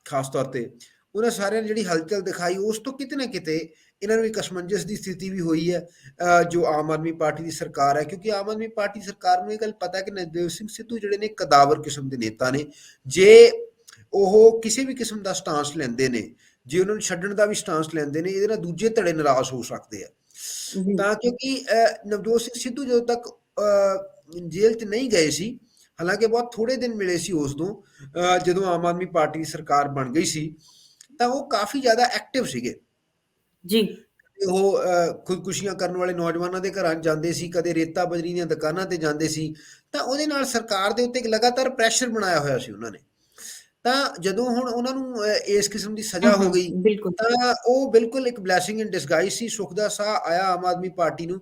ਖਾਸ ਤੌਰ ਤੇ, ਉਹਨਾਂ ਸਾਰਿਆਂ ਨੇ ਜਿਹੜੀ ਹਲਚਲ ਦਿਖਾਈ, ਉਸ ਤੋਂ ਕਿਤੇ ਨਾ ਕਿਤੇ ਇਹਨਾਂ ਨੂੰ ਇੱਕ ਅਸਮੰਜਸ ਦੀ ਸਥਿਤੀ ਵੀ ਹੋਈ ਹੈ। ਜੋ ਆਮ ਆਦਮੀ ਪਾਰਟੀ ਦੀ ਸਰਕਾਰ ਹੈ, ਕਿਉਂਕਿ ਆਮ ਆਦਮੀ ਪਾਰਟੀ ਸਰਕਾਰ ਨੂੰ ਇਹ ਗੱਲ ਪਤਾ ਹੈ ਕਿ ਨਵਜੋਤ ਸਿੰਘ ਸਿੱਧੂ ਜਿਹੜੇ ਨੇ ਕਦਾਵਰ ਕਿਸਮ ਦੇ ਨੇਤਾ ਨੇ। ਜੇ ਉਹ ਕਿਸੇ ਵੀ ਕਿਸਮ ਦਾ ਸਟਾਂਸ ਲੈਂਦੇ ਨੇ, ਜੇ ਉਹਨਾਂ ਨੂੰ ਛੱਡਣ ਦਾ ਵੀ ਸਟਾਂਸ ਲੈਂਦੇ ਨੇ, ਇਹਦੇ ਨਾਲ ਦੂਜੇ ਧੜੇ ਨਾਰਾਜ਼ ਹੋ ਸਕਦੇ ਆ। ਜੀ, ਤਾਂ ਕਿਉਂਕਿ ਨਵਜੋਤ ਸਿੰਘ ਸਿੱਧੂ ਜਦੋਂ ਤੱਕ ਜੇਲ੍ਹ 'ਚ ਨਹੀਂ ਗਏ ਸੀ, ਹਾਲਾਂਕਿ ਬਹੁਤ ਥੋੜੇ ਦਿਨ ਮਿਲੇ ਸੀ ਉਸ ਤੋਂ, ਜਦੋਂ ਆਮ ਆਦਮੀ ਪਾਰਟੀ ਦੀ ਸਰਕਾਰ ਬਣ ਗਈ ਸੀ, ਤਾਂ ਉਹ ਕਾਫੀ ਜ਼ਿਆਦਾ ਐਕਟਿਵ ਸੀਗੇ। ਜੀ, ਤੇ ਉਹ ਖੁਦਕੁਸ਼ੀਆਂ ਕਰਨ ਵਾਲੇ ਨੌਜਵਾਨਾਂ ਦੇ ਘਰਾਂ 'ਚ ਜਾਂਦੇ ਸੀ, ਕਦੇ ਰੇਤਾ ਬਜਰੀ ਦੀਆਂ ਦੁਕਾਨਾਂ ਤੇ ਜਾਂਦੇ ਸੀ, ਤਾਂ ਉਹਦੇ ਨਾਲ ਸਰਕਾਰ ਦੇ ਉੱਤੇ ਇੱਕ ਲਗਾਤਾਰ ਪ੍ਰੈਸ਼ਰ ਬਣਾਇਆ ਹੋਇਆ ਸੀ ਉਹਨਾਂ ਨੇ। ਤਾਂ ਜਦੋਂ ਹੁਣ ਉਹਨਾਂ ਨੂੰ ਇਸ ਕਿਸਮ ਦੀ ਸਜ਼ਾ ਹੋ ਗਈ, ਬਿਲਕੁਲ। ਤਾਂ ਉਹ ਬਿਲਕੁਲ ਇੱਕ ਬਲੈਸਿੰਗ ਇਨ ਡਿਸਗਾਈਜ਼ ਸੀ। ਸੁੱਖ ਦਾ ਸਾਹ ਆਇਆ ਆਮ ਆਦਮੀ ਪਾਰਟੀ ਨੂੰ,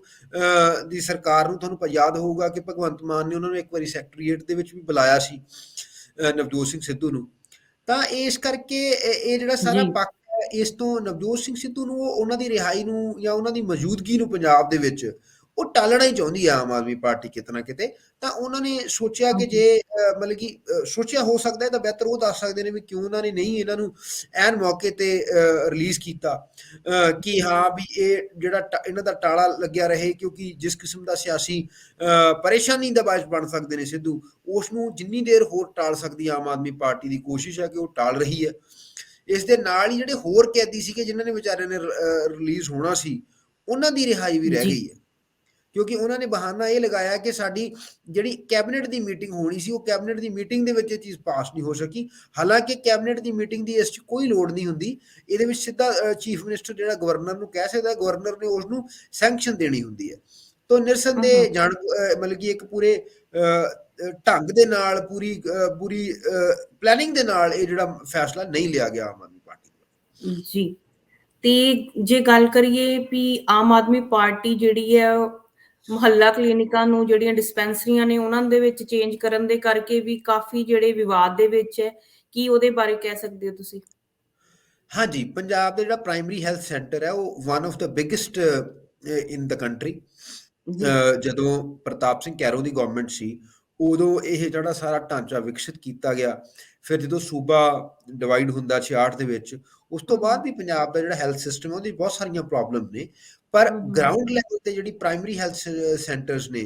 ਦੀ ਸਰਕਾਰ ਨੂੰ। ਤੁਹਾਨੂੰ ਯਾਦ ਹੋਊਗਾ ਕਿ ਭਗਵੰਤ ਮਾਨ ਨੇ ਉਹਨਾਂ ਨੂੰ ਇੱਕ ਵਾਰੀ ਸੈਕਟਰੀਏਟ ਦੇ ਵਿੱਚ ਵੀ ਬੁਲਾਇਆ ਸੀ, ਨਵਜੋਤ ਸਿੰਘ ਸਿੱਧੂ ਨੂੰ। ਤਾਂ ਇਸ ਕਰਕੇ ਇਹ ਜਿਹੜਾ ਸਾਰਾ ਜੀ, ਪੱਖ ਹੈ, ਇਸ ਤੋਂ ਨਵਜੋਤ ਸਿੰਘ ਸਿੱਧੂ ਨੂੰ ਉਹਨਾਂ ਦੀ ਰਿਹਾਈ ਨੂੰ ਜਾਂ ਉਹਨਾਂ ਦੀ ਮੌਜੂਦਗੀ ਨੂੰ ਪੰਜਾਬ ਦੇ ਵਿੱਚ ਉਹ ਟਾਲਣਾ ਹੀ ਚਾਹੁੰਦੀ ਆ ਆਮ ਆਦਮੀ ਪਾਰਟੀ ਕਿਤੇ ਨਾ ਕਿਤੇ। ਤਾਂ ਉਹਨਾਂ ਨੇ ਸੋਚਿਆ ਕਿ ਜੇ ਮਤਲਬ ਕਿ ਸੋਚਿਆ, ਹੋ ਸਕਦਾ ਹੈ ਤਾਂ ਬਿਹਤਰ ਉਹ ਦੱਸ ਸਕਦੇ ਨੇ ਵੀ ਕਿਉਂ ਉਹਨਾਂ ਨੇ ਨਹੀਂ ਇਹਨਾਂ ਨੂੰ ਐਨ ਮੌਕੇ ਤੇ ਰਿਲੀਜ਼ ਕੀਤਾ, ਕਿ ਹਾਂ ਵੀ ਇਹ ਜਿਹੜਾ ਇਹਨਾਂ ਦਾ ਟਾਲਾ ਲੱਗਿਆ ਰਹੇ, ਕਿਉਂਕਿ ਜਿਸ ਕਿਸਮ ਦਾ ਸਿਆਸੀ ਪਰੇਸ਼ਾਨੀ ਦਾ ਬਾਇਸ ਬਣ ਸਕਦੇ ਨੇ ਸਿੱਧੂ, ਉਸ ਨੂੰ ਜਿੰਨੀ ਦੇਰ ਹੋਰ ਟਾਲ ਸਕਦੀ ਆਮ ਆਦਮੀ ਪਾਰਟੀ ਦੀ ਕੋਸ਼ਿਸ਼ ਹੈ ਕਿ ਉਹ ਟਾਲ ਰਹੀ ਹੈ। ਇਸ ਦੇ ਨਾਲ ਹੀ ਜਿਹੜੇ ਹੋਰ ਕੈਦੀ ਸੀਗੇ ਜਿਨ੍ਹਾਂ ਨੇ ਵਿਚਾਰਿਆਂ ਨੇ ਰਿਲੀਜ਼ ਹੋਣਾ ਸੀ, ਉਹਨਾਂ ਦੀ ਰਿਹਾਈ ਵੀ ਰਹਿ ਜੀ। ਗਈ ਹੈ, ਕਿਉਂਕਿ ਉਹਨਾਂ ਨੇ ਬਹਾਨਾ ਇਹ ਲਗਾਇਆ ਕਿ ਸਾਡੀ ਜਿਹੜੀ ਕੈਬਨਿਟ ਦੀ ਮੀਟਿੰਗ ਹੋਣੀ ਸੀ, ਉਹ ਕੈਬਨਿਟ ਦੀ ਮੀਟਿੰਗ ਦੇ ਵਿੱਚ ਇਹ ਚੀਜ਼ ਪਾਸ ਨਹੀਂ ਹੋ ਸਕੀ। ਹਾਲਾਂਕਿ ਕੈਬਨਿਟ ਦੀ ਮੀਟਿੰਗ ਦੀ ਇਸ 'ਚ ਕੋਈ ਲੋੜ ਨਹੀਂ ਹੁੰਦੀ, ਇਹਦੇ ਵਿੱਚ ਸਿੱਧਾ ਚੀਫ ਮਿਨਿਸਟਰ ਜਿਹੜਾ ਗਵਰਨਰ ਨੂੰ ਕਹਿ ਸਕਦਾ, ਗਵਰਨਰ ਨੇ ਉਸ ਨੂੰ ਸੈਂਕਸ਼ਨ ਦੇਣੀ ਹੁੰਦੀ ਹੈ। ਤਾਂ ਨਿਰਸੰਦੇਹ ਮਤਲਬ ਕਿ ਇੱਕ ਪੂਰੇ ਢੰਗ ਦੇ ਨਾਲ, ਪੂਰੀ ਪਲੈਨਿੰਗ ਦੇ ਨਾਲ ਇਹ ਜਿਹੜਾ ਫੈਸਲਾ ਨਹੀਂ ਲਿਆ ਗਿਆ ਆਮ ਆਦਮੀ ਪਾਰਟੀ ਵੱਲੋਂ। ਜੀ। ਤੇ ਜੇ ਗੱਲ ਕਰੀਏ ਵੀ ਆਮ ਆਦਮੀ ਪਾਰਟੀ ਜਿਹੜੀ ਹੈ, ਮੁਹੱਲਾ ਕਲੀਨਿਕਾਂ ਨੂੰ, ਜਿਹੜੀਆਂ ਡਿਸਪੈਂਸਰੀਆਂ ਨੇ, ਉਹਨਾਂ ਦੇ ਵਿੱਚ ਚੇਂਜ ਕਰਨ ਦੇ ਕਰਕੇ ਵੀ ਕਾਫੀ ਜਿਹੜੇ ਵਿਵਾਦ ਦੇ ਵਿੱਚ ਹੈ, ਕੀ ਉਹਦੇ ਬਾਰੇ ਕਹਿ ਸਕਦੇ ਹੋ ਤੁਸੀਂ? ਹਾਂਜੀ, ਪੰਜਾਬ ਦਾ ਜਿਹੜਾ ਪ੍ਰਾਇਮਰੀ ਹੈਲਥ ਸੈਂਟਰ ਹੈ, ਉਹ one of the biggest in the country. ਜੀ। ਜਦੋਂ ਪ੍ਰਤਾਪ ਸਿੰਘ ਕੈਰੋਂ ਦੀ ਗਵਰਨਮੈਂਟ ਸੀ, ਉਦੋਂ ਇਹ ਜਿਹੜਾ ਸਾਰਾ ਢਾਂਚਾ ਵਿਕਸਿਤ ਕੀਤਾ ਗਿਆ। ਫਿਰ ਜਦੋਂ ਸੂਬਾ ਡਿਵਾਈਡ ਹੁੰਦਾ 66 ਦੇ ਵਿੱਚ, ਉਸ ਤੋਂ ਬਾਅਦ ਵੀ ਪੰਜਾਬ ਦਾ ਜਿਹੜਾ ਹੈਲਥ ਸਿਸਟਮ ਹੈ, ਉਹਦੀ ਬਹੁਤ ਸਾਰੀਆਂ ਪ੍ਰੋਬਲਮ ਨੇ। ਪਰ ਗਰਾਊਂਡ ਲੈਵਲ ਤੇ ਜਿਹੜੀ ਪ੍ਰਾਇਮਰੀ ਹੈਲਥ ਸੈਂਟਰਸ ਨੇ,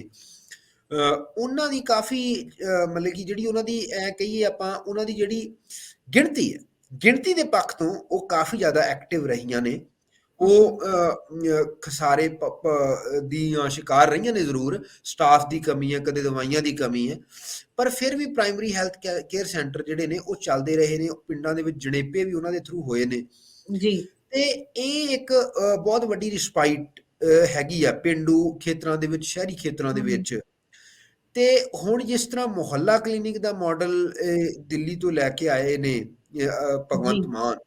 ਉਹਨਾਂ ਦੀ ਕਾਫੀ ਮਤਲਬ ਕਿ ਜਿਹੜੀ ਉਹਨਾਂ ਦੀ ਕਹੀਏ ਆਪਾਂ, ਉਹਨਾਂ ਦੀ ਜਿਹੜੀ ਗਿਣਤੀ ਹੈ, ਗਿਣਤੀ ਦੇ ਪੱਖ ਤੋਂ ਉਹ ਕਾਫੀ ਜ਼ਿਆਦਾ ਐਕਟਿਵ ਰਹੀਆਂ ਨੇ। ਉਹ ਖਸਾਰੇ ਦੀਆਂ ਸ਼ਿਕਾਰ ਰਹੀਆਂ ਨੇ ਜ਼ਰੂਰ, ਸਟਾਫ ਦੀ ਕਮੀ ਹੈ, ਕਦੇ ਦਵਾਈਆਂ ਦੀ ਕਮੀ ਹੈ, ਪਰ ਫਿਰ ਵੀ ਪ੍ਰਾਇਮਰੀ ਹੈਲਥ ਕੇਅਰ ਸੈਂਟਰ ਜਿਹੜੇ ਨੇ ਉਹ ਚੱਲਦੇ ਰਹੇ ਨੇ। ਪਿੰਡਾਂ ਦੇ ਵਿੱਚ ਜਣੇਪੇ ਵੀ ਉਹਨਾਂ ਦੇ ਥਰੂ ਹੋਏ ਨੇ, ਜੀ। ਤੇ ਇਹ ਇੱਕ ਬਹੁਤ ਵੱਡੀ ਰਿਸਪਾਈਟ ਹੈਗੀ ਆ ਪੇਂਡੂ ਖੇਤਰਾਂ ਦੇ ਵਿੱਚ, ਸ਼ਹਿਰੀ ਖੇਤਰਾਂ ਦੇ ਵਿੱਚ। ਤੇ ਹੁਣ ਜਿਸ ਤਰ੍ਹਾਂ ਮੁਹੱਲਾ ਕਲੀਨਿਕ ਦਾ ਮਾਡਲ ਦਿੱਲੀ ਤੋਂ ਲੈ ਕੇ ਆਏ ਨੇ ਜੀ। ਭਗਵੰਤ ਮਾਨ,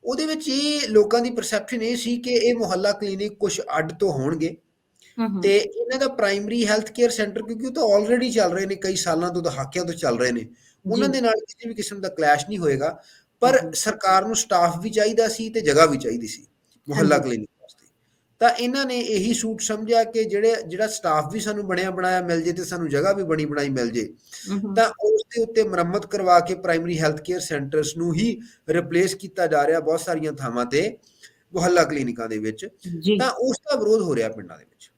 ਉਹਦੇ ਵਿੱਚ ਇਹ ਲੋਕਾਂ ਦੀ ਪਰਸੈਪਸ਼ਨ ਇਹ ਸੀ ਕਿ ਇਹ ਮੁਹੱਲਾ ਕਲੀਨਿਕ ਕੁਝ ਅੱਡ ਤੋਂ ਹੋਣਗੇ, ਤੇ ਇਹਨਾਂ ਦਾ ਪ੍ਰਾਇਮਰੀ ਹੈਲਥ ਕੇਅਰ ਸੈਂਟਰ, ਕਿਉਂਕਿ ਉਹ ਤਾਂ ਆਲਰੇਡੀ ਚੱਲ ਰਹੇ ਨੇ, ਕਈ ਸਾਲਾਂ ਤੋਂ, ਦਹਾਕਿਆਂ ਤੋਂ ਚੱਲ ਰਹੇ ਨੇ, ਉਹਨਾਂ ਦੇ ਨਾਲ ਕਿਸੇ ਵੀ ਕਿਸਮ ਦਾ ਕਲੈਸ਼ ਨਹੀਂ ਹੋਏਗਾ। ਪਰ ਸਰਕਾਰ ਨੂੰ ਸਟਾਫ ਵੀ ਚਾਹੀਦਾ ਸੀ ਤੇ ਜਗ੍ਹਾ ਵੀ ਚਾਹੀਦੀ ਸੀ ਮੁਹੱਲਾ ਕਲੀਨਿਕ ਵਾਸਤੇ। ਤਾਂ ਇਹਨਾਂ ਨੇ ਇਹੀ ਸੂਟ ਸਮਝਿਆ ਕਿ ਜਿਹੜਾ ਸਟਾਫ ਵੀ ਸਾਨੂੰ ਬਣਿਆ ਬਣਾਇਆ ਮਿਲ ਜੇ, ਤੇ ਸਾਨੂੰ ਜਗ੍ਹਾ ਵੀ ਬਣੀ ਬਣਾਈ ਮਿਲ ਜੇ, ਤਾਂ ਉਸ ਦੇ ਉੱਤੇ ਮੁਰੰਮਤ ਕਰਵਾ ਕੇ ਪ੍ਰਾਇਮਰੀ ਹੈਲਥ ਕੇਅਰ ਸੈਂਟਰਸ ਨੂੰ ਹੀ ਰਿਪਲੇਸ ਕੀਤਾ ਜਾ ਰਿਹਾ ਬਹੁਤ ਸਾਰੀਆਂ ਥਾਵਾਂ ਤੇ ਮੁਹੱਲਾ ਕਲੀਨਿਕਾਂ ਦੇ ਵਿੱਚ। ਤਾਂ ਉਸ ਦਾ ਵਿਰੋਧ ਹੋ ਰਿਹਾ ਪਿੰਡਾਂ ਦੇ ਵਿੱਚ,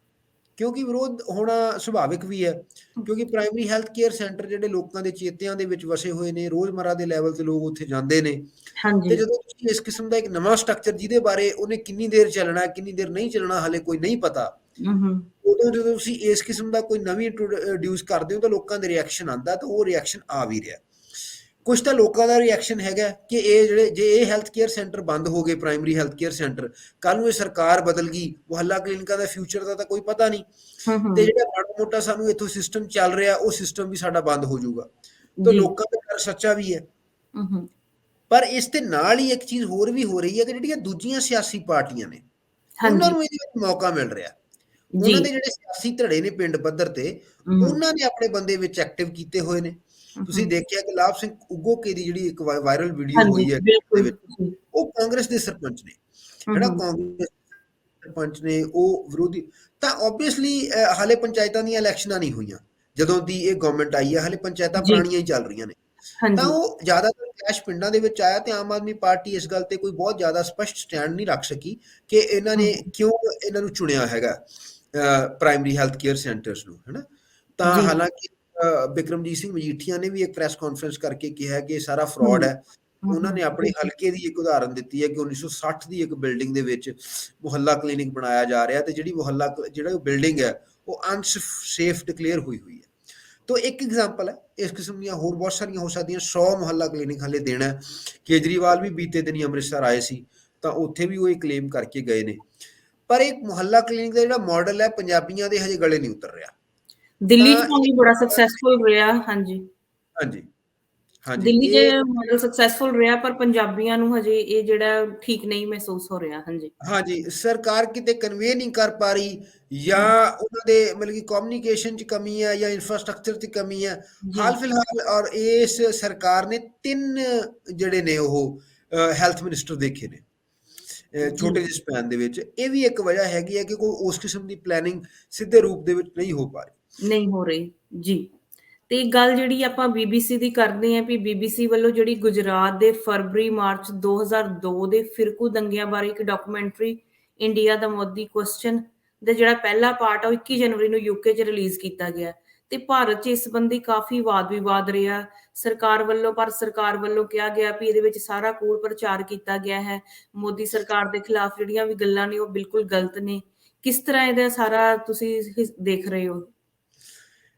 ਕਿਉਂਕਿ ਵਿਰੋਧ ਹੋਣਾ ਸੁਭਾਵਿਕ ਵੀ ਹੈ, ਕਿਉਂਕਿ ਪ੍ਰਾਇਮਰੀ ਹੈਲਥ ਕੇਅਰ ਸੈਂਟਰ ਜਿਹੜੇ ਲੋਕਾਂ ਦੇ ਚੇਤਿਆਂ ਦੇ ਵਿੱਚ ਵਸੇ ਹੋਏ ਨੇ, ਰੋਜ਼ਮਰਾ ਦੇ ਲੈਵਲ ਤੇ ਲੋਕ ਉੱਥੇ ਜਾਂਦੇ ਨੇ। ਤੇ ਜਦੋਂ ਤੁਸੀਂ ਇਸ ਕਿਸਮ ਦਾ ਇੱਕ ਨਵਾਂ ਸਟਰਕਚਰ, ਜਿਹਦੇ ਬਾਰੇ ਉਹਨੇ ਕਿੰਨੀ ਦੇਰ ਚੱਲਣਾ, ਕਿੰਨੀ ਦੇਰ ਨਹੀਂ ਚੱਲਣਾ, ਹਾਲੇ ਕੋਈ ਨਹੀਂ ਪਤਾ, ਉਦੋਂ ਜਦੋਂ ਤੁਸੀਂ ਇਸ ਕਿਸਮ ਦਾ ਕੋਈ ਨਵੀਂ ਇੰਟਰੋਡਿਊਸ ਕਰਦੇ ਹੋ, ਤਾਂ ਲੋਕਾਂ ਦੇ ਰਿਐਕਸ਼ਨ ਆਉਂਦਾ, ਤਾਂ ਉਹ ਰਿਐਕਸ਼ਨ ਆ ਵੀ ਰਿਹਾ। ਕੁਝ ਤਾਂ ਲੋਕਾਂ ਦਾ ਰਿਐਕਸ਼ਨ ਹੈਗਾ ਕਿ ਜੇ ਇਹ ਹੈਲਥ ਕੇਅਰ ਸੈਂਟਰ ਬੰਦ ਹੋ ਗਏ, ਪ੍ਰਾਇਮਰੀ ਹੈਲਥ ਕੇਅਰ ਸੈਂਟਰ, ਕੱਲ ਨੂੰ ਇਹ ਸਰਕਾਰ ਬਦਲ ਗਈ, ਮੁਹੱਲਾ ਕਲੀਨਿਕਾਂ ਦਾ ਫਿਊਚਰ ਦਾ ਤਾਂ ਕੋਈ ਪਤਾ ਨਹੀਂ, ਤੇ ਜਿਹੜਾ ਮਾੜਾ ਮੋਟਾ ਸਾਨੂੰ ਇੱਥੋਂ ਸਿਸਟਮ ਚੱਲ ਰਿਹਾ, ਉਹ ਸਿਸਟਮ ਵੀ ਸਾਡਾ ਬੰਦ ਹੋ ਜਾਊਗਾ। ਤਾਂ ਲੋਕਾਂ ਦਾ ਡਰ ਸੱਚਾ ਵੀ ਹੈ। ਪਰ ਇਸ ਦੇ ਨਾਲ ਹੀ ਇੱਕ ਚੀਜ਼ ਹੋਰ ਵੀ ਹੋ ਰਹੀ ਹੈ ਕਿ ਜਿਹੜੀਆਂ ਦੂਜੀਆਂ ਸਿਆਸੀ ਪਾਰਟੀਆਂ ਨੇ, ਉਹਨਾਂ ਨੂੰ ਇਹਦੇ ਵਿੱਚ ਮੌਕਾ ਮਿਲ ਰਿਹਾ। ਉਹਨਾਂ ਦੇ ਜਿਹੜੇ ਸਿਆਸੀ ਧੜੇ ਨੇ ਪਿੰਡ ਪੱਧਰ ਤੇ, ਉਹਨਾਂ ਨੇ ਆਪਣੇ ਬੰਦੇ ਵਿੱਚ ਐਕਟਿਵ ਕੀਤੇ ਹੋਏ ਨੇ। ਤੁਸੀਂ ਦੇਖਿਆ ਕਿ ਲਾਭ ਸਿੰਘ ਉਗੋਕੇ ਦੀ ਜਿਹੜੀ ਇੱਕ ਵਾਇਰਲ ਵੀਡੀਓ ਹੋਈ ਹੈ ਦੇ ਵਿੱਚ, ਉਹ ਕਾਂਗਰਸ ਦੇ ਸਰਪੰਚ ਨੇ, ਜਿਹੜਾ ਕਾਂਗਰਸ ਸਰਪੰਚ ਨੇ, ਉਹ ਵਿਰੋਧੀ। ਤਾਂ ਓਬਵੀਅਸਲੀ ਹਾਲੇ ਪੰਚਾਇਤਾਂ ਦੀਆਂ ਇਲੈਕਸ਼ਨਾਂ ਨਹੀਂ ਹੋਈਆਂ ਜਦੋਂ ਦੀ ਇਹ ਗਵਰਨਮੈਂਟ ਆਈ ਹੈ, ਹਾਲੇ ਪੰਚਾਇਤਾਂ ਪੁਰਾਣੀਆਂ ਹੀ ਚੱਲ ਰਹੀਆਂ ਨੇ। ਤਾਂ ਉਹ ਜ਼ਿਆਦਾਤਰ ਕਲੈਸ਼ ਪਿੰਡਾਂ ਦੇ ਵਿੱਚ ਆਇਆ, ਤੇ ਆਮ ਆਦਮੀ ਪਾਰਟੀ ਇਸ ਗੱਲ ਤੇ ਕੋਈ ਬਹੁਤ ਜ਼ਿਆਦਾ ਸਪਸ਼ਟ ਸਟੈਂਡ ਨਹੀਂ ਰੱਖ ਸਕੀ ਕਿ ਇਹਨਾਂ ਨੇ ਕਿਉਂ ਇਹਨਾਂ ਨੂੰ ਚੁਣਿਆ ਹੈਗਾ ਪ੍ਰਾਇਮਰੀ ਹੈਲਥ ਕੇਅਰ ਸੈਂਟਰਸ ਨੂੰ, ਹੈਨਾ। ਤਾਂ ਹਾਲਾਂਕਿ ਬਿਕਰਮਜੀਤ ਸਿੰਘ ਮਜੀਠੀਆ ਨੇ ਵੀ ਇੱਕ ਪ੍ਰੈਸ ਕਾਨਫਰੰਸ ਕਰਕੇ ਕਿਹਾ ਕਿ ਇਹ ਸਾਰਾ ਫਰਾਡ ਹੈ। ਉਹਨਾਂ ਨੇ ਆਪਣੇ ਹਲਕੇ ਦੀ ਇੱਕ ਉਦਾਹਰਨ ਦਿੱਤੀ ਹੈ ਕਿ 1960 ਦੀ ਇੱਕ ਬਿਲਡਿੰਗ ਦੇ ਵਿੱਚ ਮੁਹੱਲਾ ਕਲੀਨਿਕ ਬਣਾਇਆ ਜਾ ਰਿਹਾ, ਤੇ ਜਿਹੜਾ ਬਿਲਡਿੰਗ ਹੈ ਉਹ ਅਨਸੇਫ ਡਿਕਲੇਅਰ ਹੋਈ ਹੈ। ਤਾਂ ਇੱਕ ਐਗਜ਼ਾਮਪਲ ਹੈ, ਇਸ ਕਿਸਮ ਦੀਆਂ ਹੋਰ ਬਹੁਤ ਸਾਰੀਆਂ ਹੋ ਸਕਦੀਆਂ। 100 ਮੁਹੱਲਾ ਕਲੀਨਿਕ ਹਾਲੇ ਦੇਣਾ ਹੈ। ਕੇਜਰੀਵਾਲ ਵੀ ਬੀਤੇ ਦਿਨੀ ਅੰਮ੍ਰਿਤਸਰ ਆਏ ਸੀ, ਤਾਂ ਉੱਥੇ ਵੀ ਉਹ ਇਹ ਕਲੇਮ ਕਰਕੇ ਗਏ ਨੇ। ਪਰ ਇੱਕ ਮੁਹੱਲਾ ਕਲੀਨਿਕ ਦਾ ਜਿਹੜਾ ਮਾਡਲ ਹੈ ਪੰਜਾਬੀਆਂ ਦੇ ਹਜੇ ਗਲੇ ਨਹੀਂ ਉਤਰ ਰਿਹਾ। ਦਿੱਲੀ ਤਾਂ 'ਚ ਤਾਂ ਵੀ ਬੜਾ ਸਕਸੈਸਫੁਲ ਰਿਹਾ, ਹਾਂਜੀ। ਹਾਂਜੀ, ਹਾਂਜੀ ਦਿੱਲੀ 'ਚ ਇਹ ਮਾਡਲ ਸਕਸੈਸਫੁਲ ਰਿਹਾ, ਪਰ ਪੰਜਾਬੀਆਂ ਨੂੰ ਹਜੇ ਇਹ ਜਿਹੜਾ ਠੀਕ ਨਹੀਂ ਮਹਿਸੂਸ ਹੋ ਰਿਹਾ, ਹਾਂਜੀ। ਹਾਂਜੀ, ਸਰਕਾਰ ਕਿਤੇ ਕਨਵੇ ਨਹੀਂ ਕਰ ਪਾ ਰਹੀ, ਜਾਂ ਹੂੰ, ਉਹਨਾਂ ਦੇ ਮਤਲਬ ਕਿ ਕਮਿਊਨੀਕੇਸ਼ਨ 'ਚ ਕਮੀ ਹੈ ਜਾਂ ਇਨਫਰਾਸਟ੍ਰਕਚਰ 'ਚ ਕਮੀ ਹੈ। ਜੀ, ਹਾਲ ਫਿਲਹਾਲ ਔਰ ਇਸ ਸਰਕਾਰ ਨੇ 3 ਜਿਹੜੇ ਨੇ ਉਹ ਹੈਲਥ ਮਿਨਿਸਟਰ ਦੇਖੇ ਨੇ ਜੀ, ਛੋਟੇ ਜਿਹੇ ਸਪੈਨ ਦੇ ਵਿੱਚ। ਇਹ ਵੀ ਇੱਕ ਵਜ੍ਹਾ ਹੈਗੀ ਹੈ ਕਿ ਕੋਈ ਉਸ ਕਿਸਮ ਦੀ ਪਲੈਨਿੰਗ ਸਿੱਧੇ ਰੂਪ ਦੇ ਵਿੱਚ ਨਹੀਂ ਹੋ ਪਾ ਰਹੀ। ਨਹੀਂ ਹੋ ਰਹੀ, ਜੀ। ਤੇ ਗੱਲ ਜਿਹੜੀ ਆਪਾਂ ਬੀਬੀਸੀ ਦੀ ਕਰਦੇ ਆਂ ਵੀ ਬੀਬੀਸੀ ਵੱਲੋਂ ਜਿਹੜੀ ਗੁਜਰਾਤ ਦੇ ਫਰਵਰੀ-ਮਾਰਚ 2002 ਦੇ ਫਿਰਕੂ ਦੰਗਿਆਂ ਬਾਰੇ ਇੱਕ ਡਾਕੂਮੈਂਟਰੀ ਇੰਡੀਆ ਦਾ ਮੋਦੀ ਕੁਐਸਚਨ ਦਾ ਜਿਹੜਾ ਪਹਿਲਾ ਪਾਰਟ ਆ ਉਹ 21 ਜਨਵਰੀ ਨੂੰ ਯੂਕੇ 'ਚ ਰਿਲੀਜ਼ ਕੀਤਾ ਗਿਆ ਤੇ ਭਾਰਤ 'ਚ ਇਸ ਸੰਬੰਧੀ ਕਾਫੀ ਵਾਦ-ਵਿਵਾਦ ਰਿਹਾ। ਸਰਕਾਰ ਵੱਲੋਂ ਕਿਹਾ ਗਿਆ ਵੀ ਇਹਦੇ ਵਿੱਚ ਸਾਰਾ ਕੂੜ ਪ੍ਰਚਾਰ ਕੀਤਾ ਗਿਆ ਹੈ। ਮੋਦੀ ਸਰਕਾਰ ਦੇ ਖਿਲਾਫ ਜਿਹੜੀਆਂ ਵੀ ਗੱਲਾਂ ਨੇ ਉਹ ਬਿਲਕੁਲ ਗਲਤ ਨੇ। ਕਿਸ ਤਰ੍ਹਾਂ ਇਹਦਾ ਸਾਰਾ ਤੁਸੀਂ ਦੇਖ ਰਹੇ ਹੋ?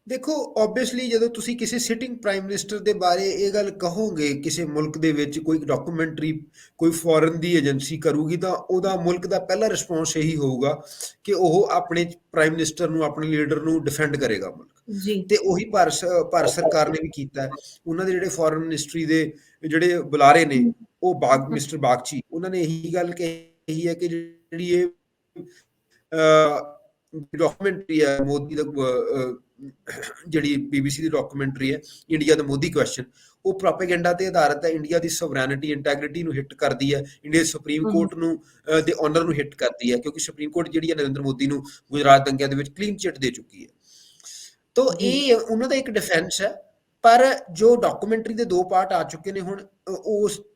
ਦੇਖੋ, ਓਬਵੀਅਸਲੀ ਜਦੋਂ ਤੁਸੀਂ ਕਿਸੇ ਸਿਟਿੰਗ ਪ੍ਰਾਈਮ ਮਿਨਿਸਟਰ ਦੇ ਬਾਰੇ ਇਹ ਗੱਲ ਕਹੋਗੇ, ਕਿਸੇ ਮੁਲਕ ਦੇ ਵਿੱਚ ਕੋਈ ਡਾਕੂਮੈਂਟਰੀ ਕੋਈ ਫੋਰਨ ਦੀ ਏਜੰਸੀ ਕਰੂਗੀ, ਤਾਂ ਉਹਦਾ ਮੁਲਕ ਦਾ ਪਹਿਲਾ ਰਿਸਪੌਂਸ ਇਹੀ ਹੋਊਗਾ ਕਿ ਉਹ ਆਪਣੇ ਪ੍ਰਾਈਮ ਮਿਨਿਸਟਰ ਨੂੰ, ਆਪਣੇ ਲੀਡਰ ਨੂੰ ਡਿਫੈਂਡ ਕਰੇਗਾ ਮੁਲਕ। ਜੀ, ਤੇ ਉਹੀ ਭਾਰਤ ਸਰਕਾਰ ਨੇ ਵੀ ਕੀਤਾ ਹੈ। ਉਹਨਾਂ ਦੇ ਜਿਹੜੇ ਫੋਰਨ ਮਿਨਿਸਟਰੀ ਦੇ ਜਿਹੜੇ ਬੁਲਾਰੇ ਨੇ, ਉਹ ਮਿਸਟਰ ਬਾਗਚੀ, ਉਹਨਾਂ ਨੇ ਇਹੀ ਗੱਲ ਕਹੀ ਹੈ ਕਿ ਜਿਹੜੀ ਇਹ ਡਾਕੂਮੈਂਟਰੀ ਹੈ ਮੋਦੀ ਦਾ, ਜਿਹੜੀ ਬੀਬੀਸੀ ਦੀ ਡਾਕੂਮੈਂਟਰੀ ਹੈ ਇੰਡੀਆ ਦਾ ਮੋਦੀ ਕੁਐਸਚਨ, ਉਹ ਪ੍ਰੋਪੇਗੈਂਡਾ ਤੇ ਆਧਾਰਿਤ ਹੈ, ਇੰਡੀਆ ਦੀ ਸੋਵਰੈਨਿਟੀ ਇੰਟੈਗ੍ਰਿਟੀ ਨੂੰ ਹਿੱਟ ਕਰਦੀ ਹੈ, ਇੰਡੀਆ ਦੀ ਸੁਪਰੀਮ ਕੋਰਟ ਨੂੰ ਦੇ ਆਨਰ ਨੂੰ ਹਿੱਟ ਕਰਦੀ ਹੈ, ਕਿਉਂਕਿ ਸੁਪਰੀਮ ਕੋਰਟ ਜਿਹੜੀ ਹੈ ਨਰਿੰਦਰ ਮੋਦੀ ਨੂੰ ਗੁਜਰਾਤ ਦੰਗਿਆਂ ਦੇ ਵਿੱਚ ਕਲੀਨ ਚਿੱਟ ਦੇ ਚੁੱਕੀ ਹੈ। ਤਾਂ ਇਹ ਉਹਨਾਂ ਦਾ ਇੱਕ ਡਿਫੈਂਸ ਹੈ। ਪਰ ਜੋ ਡਾਕੂਮੈਂਟਰੀ ਦੇ 2 ਪਾਰਟ ਆ ਚੁੱਕੇ ਨੇ ਹੁਣ,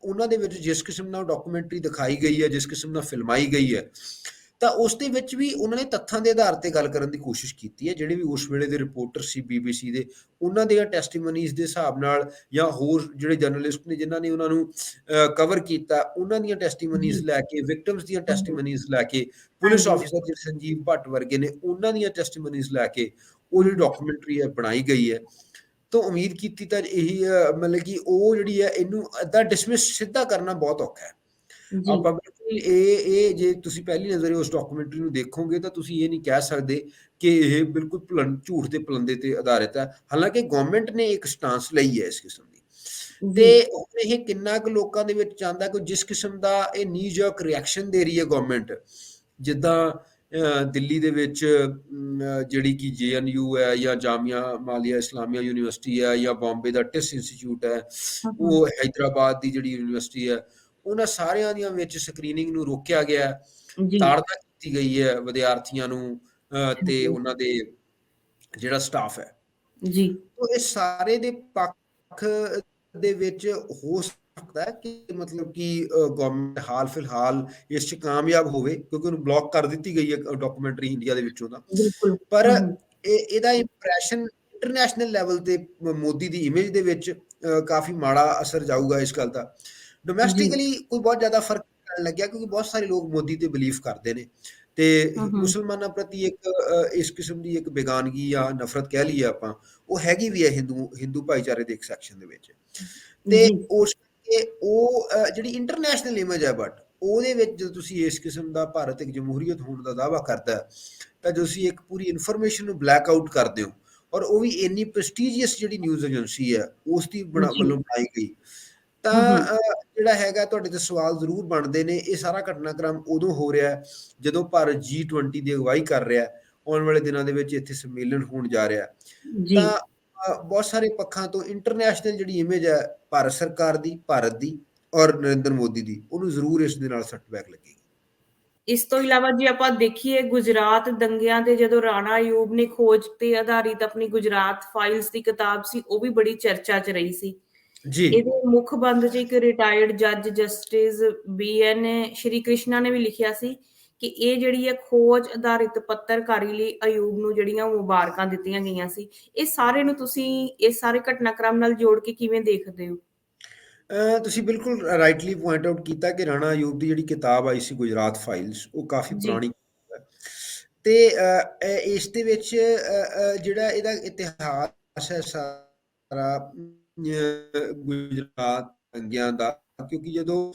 ਉਹਨਾਂ ਦੇ ਵਿੱਚ ਜਿਸ ਕਿਸਮ ਨਾਲ ਡਾਕੂਮੈਂਟਰੀ ਦਿਖਾਈ ਗਈ ਹੈ, ਜਿਸ ਕਿਸਮ ਨਾਲ ਫਿਲਮਾਈ ਗਈ ਹੈ, ਤਾਂ ਉਸ ਦੇ ਵਿੱਚ ਵੀ ਉਹਨਾਂ ਨੇ ਤੱਥਾਂ ਦੇ ਆਧਾਰ ਤੇ ਗੱਲ ਕਰਨ ਦੀ ਕੋਸ਼ਿਸ਼ ਕੀਤੀ ਹੈ। ਜਿਹੜੇ ਵੀ ਉਸ ਵੇਲੇ ਦੇ ਰਿਪੋਰਟਰ ਸੀ ਬੀਬੀਸੀ ਦੇ, ਉਹਨਾਂ ਦੀਆਂ ਟੈਸਟੀਮਨੀਜ਼ ਦੇ ਹਿਸਾਬ ਨਾਲ, ਜਾਂ ਹੋਰ ਜਿਹੜੇ ਜਰਨਲਿਸਟ ਨੇ ਜਿਨ੍ਹਾਂ ਨੇ ਉਹਨਾਂ ਨੂੰ ਕਵਰ ਕੀਤਾ, ਉਹਨਾਂ ਦੀਆਂ ਟੈਸਟੀਮਨੀਜ਼ ਲੈ ਕੇ, ਵਿਕਟਮਸ ਦੀਆਂ ਟੈਸਟੀਮਨੀਜ਼ ਲੈ ਕੇ, ਪੁਲਿਸ ਆਫੀਸਰ ਜਿਹੜੇ ਸੰਜੀਵ ਭੱਟ ਵਰਗੇ ਨੇ, ਉਹਨਾਂ ਦੀਆਂ ਟੈਸਟੀਮਨੀਜ਼ ਲੈ ਕੇ ਉਹ ਜਿਹੜੀ ਡਾਕੂਮੈਂਟਰੀ ਹੈ ਬਣਾਈ ਗਈ ਹੈ। ਤਾਂ ਉਮੀਦ ਕੀਤੀ ਤਾਂ ਇਹੀ ਮਤਲਬ ਕਿ ਉਹ ਜਿਹੜੀ ਹੈ ਇਹਨੂੰ ਅੱਧਾ ਡਿਸਮਿਸ ਸਿੱਧਾ ਕਰਨਾ ਬਹੁਤ ਔਖਾ ਹੈ। ਆਪਾਂ ਬਿਲਕੁਲ ਇਹ ਜੇ ਤੁਸੀਂ ਪਹਿਲੀ ਨਜ਼ਰ ਉਸ ਡਾਕੂਮੈਂਟਰੀ ਨੂੰ ਦੇਖੋਗੇ ਤਾਂ ਤੁਸੀਂ ਇਹ ਨਹੀਂ ਕਹਿ ਸਕਦੇ ਕਿ ਇਹ ਬਿਲਕੁਲ ਝੂਠ ਦੇ ਪਲੰਦੇ ਤੇ ਆਧਾਰਿਤ ਹੈ। ਹਾਲਾਂਕਿ ਗਵਰਨਮੈਂਟ ਨੇ ਇੱਕ ਸਟਾਂਸ ਲਈ ਹੈ ਇਸ ਕਿਸਮ ਦੀ, ਤੇ ਇਹ ਕਿੰਨਾ ਕੁ ਲੋਕਾਂ ਦੇ ਵਿੱਚ ਜਾਂਦਾ ਕਿ ਜਿਸ ਕਿਸਮ ਦਾ ਇਹ ਨੀ ਜਰਕ ਰਿਐਕਸ਼ਨ ਦੇ ਰਹੀ ਹੈ ਗਵਰਨਮੈਂਟ, ਜਿੱਦਾਂ ਦਿੱਲੀ ਦੇ ਵਿੱਚ ਜਿਹੜੀ ਕਿ JNU ਹੈ, ਜਾਂ ਜਾਮੀਆ ਮਾਲੀਆ ਇਸਲਾਮੀਆ ਯੂਨੀਵਰਸਿਟੀ ਹੈ, ਜਾਂ ਬੰਬੇ ਦਾ ਟਿਸ ਇੰਸਟੀਚਿਊਟ ਹੈ, ਉਹ ਹੈਦਰਾਬਾਦ ਦੀ ਜਿਹੜੀ ਯੂਨੀਵਰਸਿਟੀ ਹੈ, ਉਹਨਾਂ ਸਾਰਿਆਂ ਦੀਆਂ ਵਿੱਚ ਸਕਰੀਨਿੰਗ ਨੂੰ ਰੋਕਿਆ ਗਿਆ, ਤਾੜਨਾ ਕੀਤੀ ਗਈ ਹੈ ਵਿਦਿਆਰਥੀਆਂ ਨੂੰ ਤੇ ਉਹਨਾਂ ਦੇ ਜਿਹੜਾ ਸਟਾਫ ਹੈ। ਜੀ, ਇਹ ਸਾਰੇ ਦੇ ਪੱਖ ਦੇ ਵਿੱਚ ਹੋ ਸਕਦਾ ਹੈ ਕਿ ਮਤਲਬ ਕਿ ਗਵਰਨਮੈਂਟ ਹਾਲ ਫਿਲਹਾਲ ਇਸ 'ਚ ਕਾਮਯਾਬ ਹੋਵੇ, ਕਿਉਂਕਿ ਉਹਨੂੰ ਬਲੌਕ ਕਰ ਦਿੱਤੀ ਗਈ ਹੈ ਡਾਕੂਮੈਂਟਰੀ ਇੰਡੀਆ ਦੇ ਵਿੱਚੋਂ ਦਾ। ਪਰ ਇਹਦਾ ਇੰਪ੍ਰੈਸ਼ਨ ਇੰਟਰਨੈਸ਼ਨਲ ਲੈਵਲ ਤੇ ਮੋਦੀ ਦੀ ਇਮੇਜ ਦੇ ਵਿੱਚ ਕਾਫੀ ਮਾੜਾ ਅਸਰ ਜਾਊਗਾ ਇਸ ਗੱਲ ਦਾ। ਡੋਮੈਸਟਿਕਲੀ ਕੋਈ ਬਹੁਤ ਜ਼ਿਆਦਾ ਫਰਕ ਪੈਣ ਲੱਗਿਆ, ਕਿਉਂਕਿ ਬਹੁਤ ਸਾਰੇ ਲੋਕ ਮੋਦੀ ਤੇ ਬਿਲੀਵ ਕਰਦੇ ਨੇ, ਤੇ ਮੁਸਲਮਾਨਾਂ ਪ੍ਰਤੀ ਇੱਕ ਇਸ ਕਿਸਮ ਦੀ ਇੱਕ ਬੇਗਾਨਗੀ ਜਾਂ ਨਫ਼ਰਤ ਕਹਿ ਲਈਏ ਆਪਾਂ, ਉਹ ਹੈਗੀ ਵੀ ਹੈ ਹਿੰਦੂ ਭਾਈਚਾਰੇ ਦੇ ਇੱਕ ਸੈਕਸ਼ਨ ਦੇ ਵਿੱਚ। ਤੇ ਉਸ ਉਹ ਜਿਹੜੀ ਇੰਟਰਨੈਸ਼ਨਲ ਇਮੇਜ ਹੈ, ਬਟ ਉਹਦੇ ਵਿੱਚ ਜਦੋਂ ਤੁਸੀਂ ਇਸ ਕਿਸਮ ਦਾ ਭਾਰਤ ਇੱਕ ਜਮਹੂਰੀਅਤ ਹੋਣ ਦਾ ਦਾਅਵਾ ਕਰਦਾ ਹੈ, ਤਾਂ ਤੁਸੀਂ ਇੱਕ ਪੂਰੀ ਇਨਫੋਰਮੇਸ਼ਨ ਨੂੰ ਬਲੈਕ ਆਊਟ ਕਰਦੇ ਹੋ, ਔਰ ਉਹ ਵੀ ਇੰਨੀ ਪ੍ਰੈਸਟੀਜੀਅਸ ਜਿਹੜੀ ਨਿਊਜ਼ ਏਜੰਸੀ ਹੈ ਉਸ ਦੀ ਵੱਲੋਂ ਬਣਾਈ ਗਈ, ਤਾਂ ਜਿਹੜਾ ਹੈਗਾ ਤੁਹਾਡੇ ਤੇ ਸਵਾਲ ਜ਼ਰੂਰ ਬਣਦੇ ਨੇ। ਇਹ ਸਾਰਾ ਘਟਨਾਕ੍ਰਮ ਉਦੋਂ ਹੋ ਰਿਹਾ ਜਦੋਂ ਭਾਰਤ G20 ਦੀ ਅਗਵਾਈ ਕਰ ਰਿਹਾ, ਆਉਣ ਵਾਲੇ ਦਿਨਾਂ ਦੇ ਵਿੱਚ ਇੱਥੇ ਸੰਮੇਲਨ ਹੋਣ ਜਾ ਰਿਹਾ, ਤਾਂ ਬਹੁਤ ਸਾਰੇ ਪੱਖਾਂ ਤੋਂ ਇੰਟਰਨੈਸ਼ਨਲ ਜਿਹੜੀ ਇਮੇਜ ਹੈ ਭਾਰਤ ਸਰਕਾਰ ਦੀ, ਭਾਰਤ ਦੀ ਔਰ ਨਰਿੰਦਰ ਮੋਦੀ ਦੀ, ਉਹਨੂੰ ਜ਼ਰੂਰ ਇਸ ਦੇ ਨਾਲ ਸੱਟਬੈਕ ਲੱਗੇਗੀ। ਇਸ ਤੋਂ ਇਲਾਵਾ ਜੇ ਆਪਾਂ ਦੇਖੀਏ ਗੁਜਰਾਤ ਦੰਗਿਆਂ ਦੇ, ਜਦੋਂ ਰਾਣਾ ਅਯੂਬ ਨੇ ਖੋਜ ਤੇ ਆਧਾਰਿਤ ਆਪਣੀ ਗੁਜਰਾਤ ਫਾਈਲਸ ਦੀ ਕਿਤਾਬ ਸੀ, ਉਹ ਵੀ ਬੜੀ ਚਰਚਾ 'ਚ ਰਹੀ ਸੀ। ਇਹਦੇ ਮੁੱਖ ਬੰਦ 'ਚ ਇੱਕ ਰਿਟਾਇਰਡ ਜੱਜ ਜਸਟਿਸ BN ਸ਼੍ਰੀ ਕ੍ਰਿਸ਼ਨਾ ਨੇ ਵੀ ਲਿਖਿਆ ਸੀ ਕਿ ਇਹ ਜਿਹੜੀ ਹੈ ਖੋਜ ਆਧਾਰਿਤ ਪੱਤਰਕਾਰੀ ਲਈ ਅਯੂਬ ਨੂੰ ਜਿਹੜੀਆਂ ਮੁਬਾਰਕਾਂ ਦਿੱਤੀਆਂ ਗਈਆਂ ਸੀ। ਇਹ ਸਾਰੇ ਨੂੰ ਤੁਸੀਂ ਇਸ ਸਾਰੇ ਘਟਨਾਕ੍ਰਮ ਨਾਲ ਜੋੜ ਕੇ ਕਿਵੇਂ ਦੇਖਦੇ ਹੋ? ਤੁਸੀਂ ਬਿਲਕੁਲ ਰਾਈਟਲੀ ਪੁਆਇੰਟ ਆਊਟ ਕੀਤਾ ਕਿ ਰਾਣਾ ਅਯੂਬ ਦੀ ਜਿਹੜੀ ਕਿਤਾਬ ਆਈ ਸੀ ਗੁਜਰਾਤ ਫਾਈਲਸ, ਉਹ ਕਾਫੀ ਪੁਰਾਣੀ ਹੈ, ਤੇ ਇਸ ਦੇ ਵਿੱਚ ਜਿਹੜਾ ਇਹਦਾ ਇਤਿਹਾਸ ਹੈ ਸਾਰਾ ਗੁਜਰਾਤ ਦੰਗਿਆਂ ਦਾ, ਕਿਉਂਕਿ ਜਦੋਂ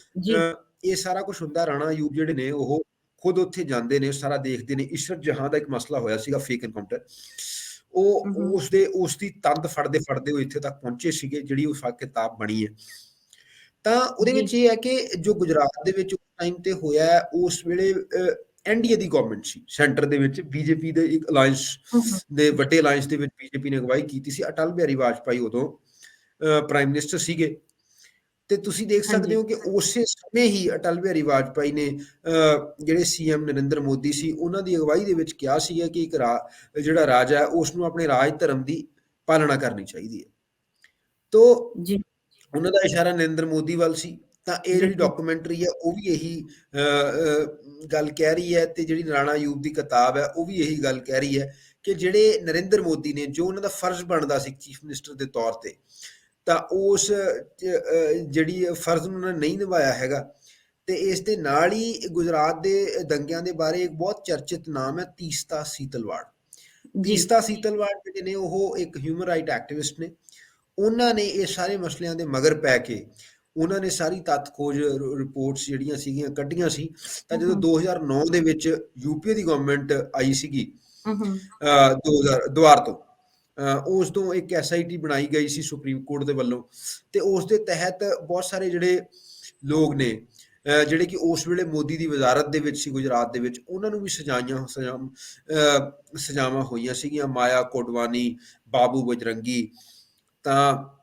ਇਹ ਸਾਰਾ ਕੁਛ ਹੁੰਦਾ, ਰਾਣਾ ਅਯੂਬ ਜਿਹੜੇ ਨੇ ਉਹ ਖੁਦ ਉੱਥੇ ਜਾਂਦੇ ਨੇ, ਸਾਰਾ ਦੇਖਦੇ ਨੇ। ਇਸ਼ਰਤ ਜਹਾਂ ਦਾ ਇੱਕ ਮਸਲਾ ਹੋਇਆ ਸੀਗਾ, ਫੇਕ ਐਨਕਾਊਂਟਰ, ਉਹ ਉਸ ਦੀ ਤੰਦ ਫੜਦੇ ਉਹ ਇੱਥੇ ਤੱਕ ਪਹੁੰਚੇ ਸੀਗੇ, ਜਿਹੜੀ ਉਹ ਕਿਤਾਬ ਬਣੀ ਹੈ। ਤਾਂ ਉਹਦੇ ਜੀ ਵਿੱਚ ਇਹ ਹੈ ਕਿ ਜੋ ਗੁਜਰਾਤ ਦੇ ਵਿੱਚ ਉਸ ਟਾਈਮ ਤੇ ਹੋਇਆ ਹੈ, ਉਸ ਵੇਲੇ ਐਨਡੀਏ ਦੀ ਗਵਰਨਮੈਂਟ ਸੀ ਸੈਂਟਰ ਦੇ ਵਿੱਚ, ਬੀਜੇਪੀ ਦੇ ਇੱਕ ਅਲਾਇੰਸ ਦੇ ਵੱਡੇ ਅਲਾਇੰਸ ਦੇ ਵਿੱਚ ਬੀਜੇਪੀ ਨੇ ਅਗਵਾਈ ਕੀਤੀ ਸੀ। ਅਟਲ ਬਿਹਾਰੀ ਵਾਜਪਾਈ ਉਦੋਂ ਪ੍ਰਾਈਮ ਮਿਨਿਸਟਰ ਸੀਗੇ। ਤੇ ਤੁਸੀਂ ਦੇਖ ਸਕਦੇ ਹੋ ਕਿ ਉਸੇ ਸਮੇਂ ਹੀ ਅਟਲ ਬਿਹਾਰੀ ਵਾਜਪਾਈ ਨੇ ਜਿਹੜੇ ਸੀਐਮ ਨਰਿੰਦਰ ਮੋਦੀ ਸੀ, ਉਹਨਾਂ ਦੀ ਅਗਵਾਈ ਦੇ ਵਿੱਚ ਕਿਹਾ ਸੀਗਾ ਕਿ ਇੱਕ ਜਿਹੜਾ ਰਾਜਾ ਹੈ ਉਸ ਨੂੰ ਆਪਣੇ ਰਾਜ ਧਰਮ ਦੀ ਪਾਲਣਾ ਕਰਨੀ ਚਾਹੀਦੀ ਹੈ। ਤੋ ਜੀ ਉਹਨਾਂ ਦਾ ਇਸ਼ਾਰਾ ਨਰਿੰਦਰ ਮੋਦੀ ਵੱਲ ਸੀ। ਤਾਂ ਇਹ ਜਿਹੜੀ ਡਾਕੂਮੈਂਟਰੀ ਹੈ ਉਹ ਵੀ ਇਹੀ ਗੱਲ ਕਹਿ ਰਹੀ ਹੈ, ਤੇ ਜਿਹੜੀ ਰਾਣਾ ਅਯੂਬ ਦੀ ਕਿਤਾਬ ਹੈ ਉਹ ਵੀ ਇਹੀ ਗੱਲ ਕਹਿ ਰਹੀ ਹੈ ਕਿ ਜਿਹੜੇ ਨਰਿੰਦਰ ਮੋਦੀ ਨੇ, ਜੋ ਉਹਨਾਂ ਦਾ ਫਰਜ਼ ਬਣਦਾ ਸੀ ਚੀਫ ਮਿਨਿਸਟਰ ਦੇ ਤੌਰ ਤੇ, ਤਾਂ ਉਸ ਜਿਹੜੀ ਫਰਜ਼ ਨੂੰ ਉਹਨਾਂ ਨੇ ਨਹੀਂ ਨਿਭਾਇਆ ਹੈਗਾ। ਤੇ ਇਸ ਦੇ ਨਾਲ ਹੀ ਗੁਜਰਾਤ ਦੇ ਦੰਗਿਆਂ ਦੇ ਬਾਰੇ ਇੱਕ ਬਹੁਤ ਚਰਚਿਤ ਨਾਮ ਹੈ ਤੀਸਤਾ ਸੀਤਲਵਾੜ। ਤੀਸਤਾ ਸੀਤਲਵਾੜ ਜਿਹੜੇ ਨੇ ਉਹ ਇੱਕ ਹਿਊਮਨ ਰਾਈਟ ਐਕਟਿਵਿਸਟ ਨੇ। ਉਹਨਾਂ ਨੇ ਇਹ ਸਾਰੇ ਮਸਲਿਆਂ ਦੇ ਮਗਰ ਪੈ ਕੇ ਉਹਨਾਂ ਨੇ ਸਾਰੀ ਤੱਥ ਖੋਜ ਰਿਪੋਰਟਸ ਜਿਹੜੀਆਂ ਸੀਗੀਆਂ ਕੱਢੀਆਂ ਸੀ। ਤਾਂ ਜਦੋਂ 2009 ਦੇ ਵਿੱਚ ਯੂਪੀਏ ਦੀ ਗਵਰਨਮੈਂਟ ਆਈ ਸੀਗੀ 2000 ਦੁਆਰ ਤੋਂ, ਉਸ ਤੋਂ ਇੱਕ SIT ਬਣਾਈ ਗਈ ਸੀ ਸੁਪਰੀਮ ਕੋਰਟ ਦੇ ਵੱਲੋਂ, ਤੇ ਉਸ ਦੇ ਤਹਿਤ ਬਹੁਤ ਸਾਰੇ ਜਿਹੜੇ ਲੋਕ ਨੇ ਜਿਹੜੇ ਕਿ ਉਸ ਵੇਲੇ ਮੋਦੀ ਦੀ ਵਜ਼ਾਰਤ ਦੇ ਵਿੱਚ ਸੀ ਗੁਜਰਾਤ ਦੇ ਵਿੱਚ, ਉਹਨਾਂ ਨੂੰ ਵੀ ਸਜ਼ਾਵਾਂ ਹੋਈਆਂ ਸੀਗੀਆਂ। ਮਾਇਆ ਕੋਡਵਾਨੀ, ਬਾਬੂ ਬਜਰੰਗੀ, ਤਾਂ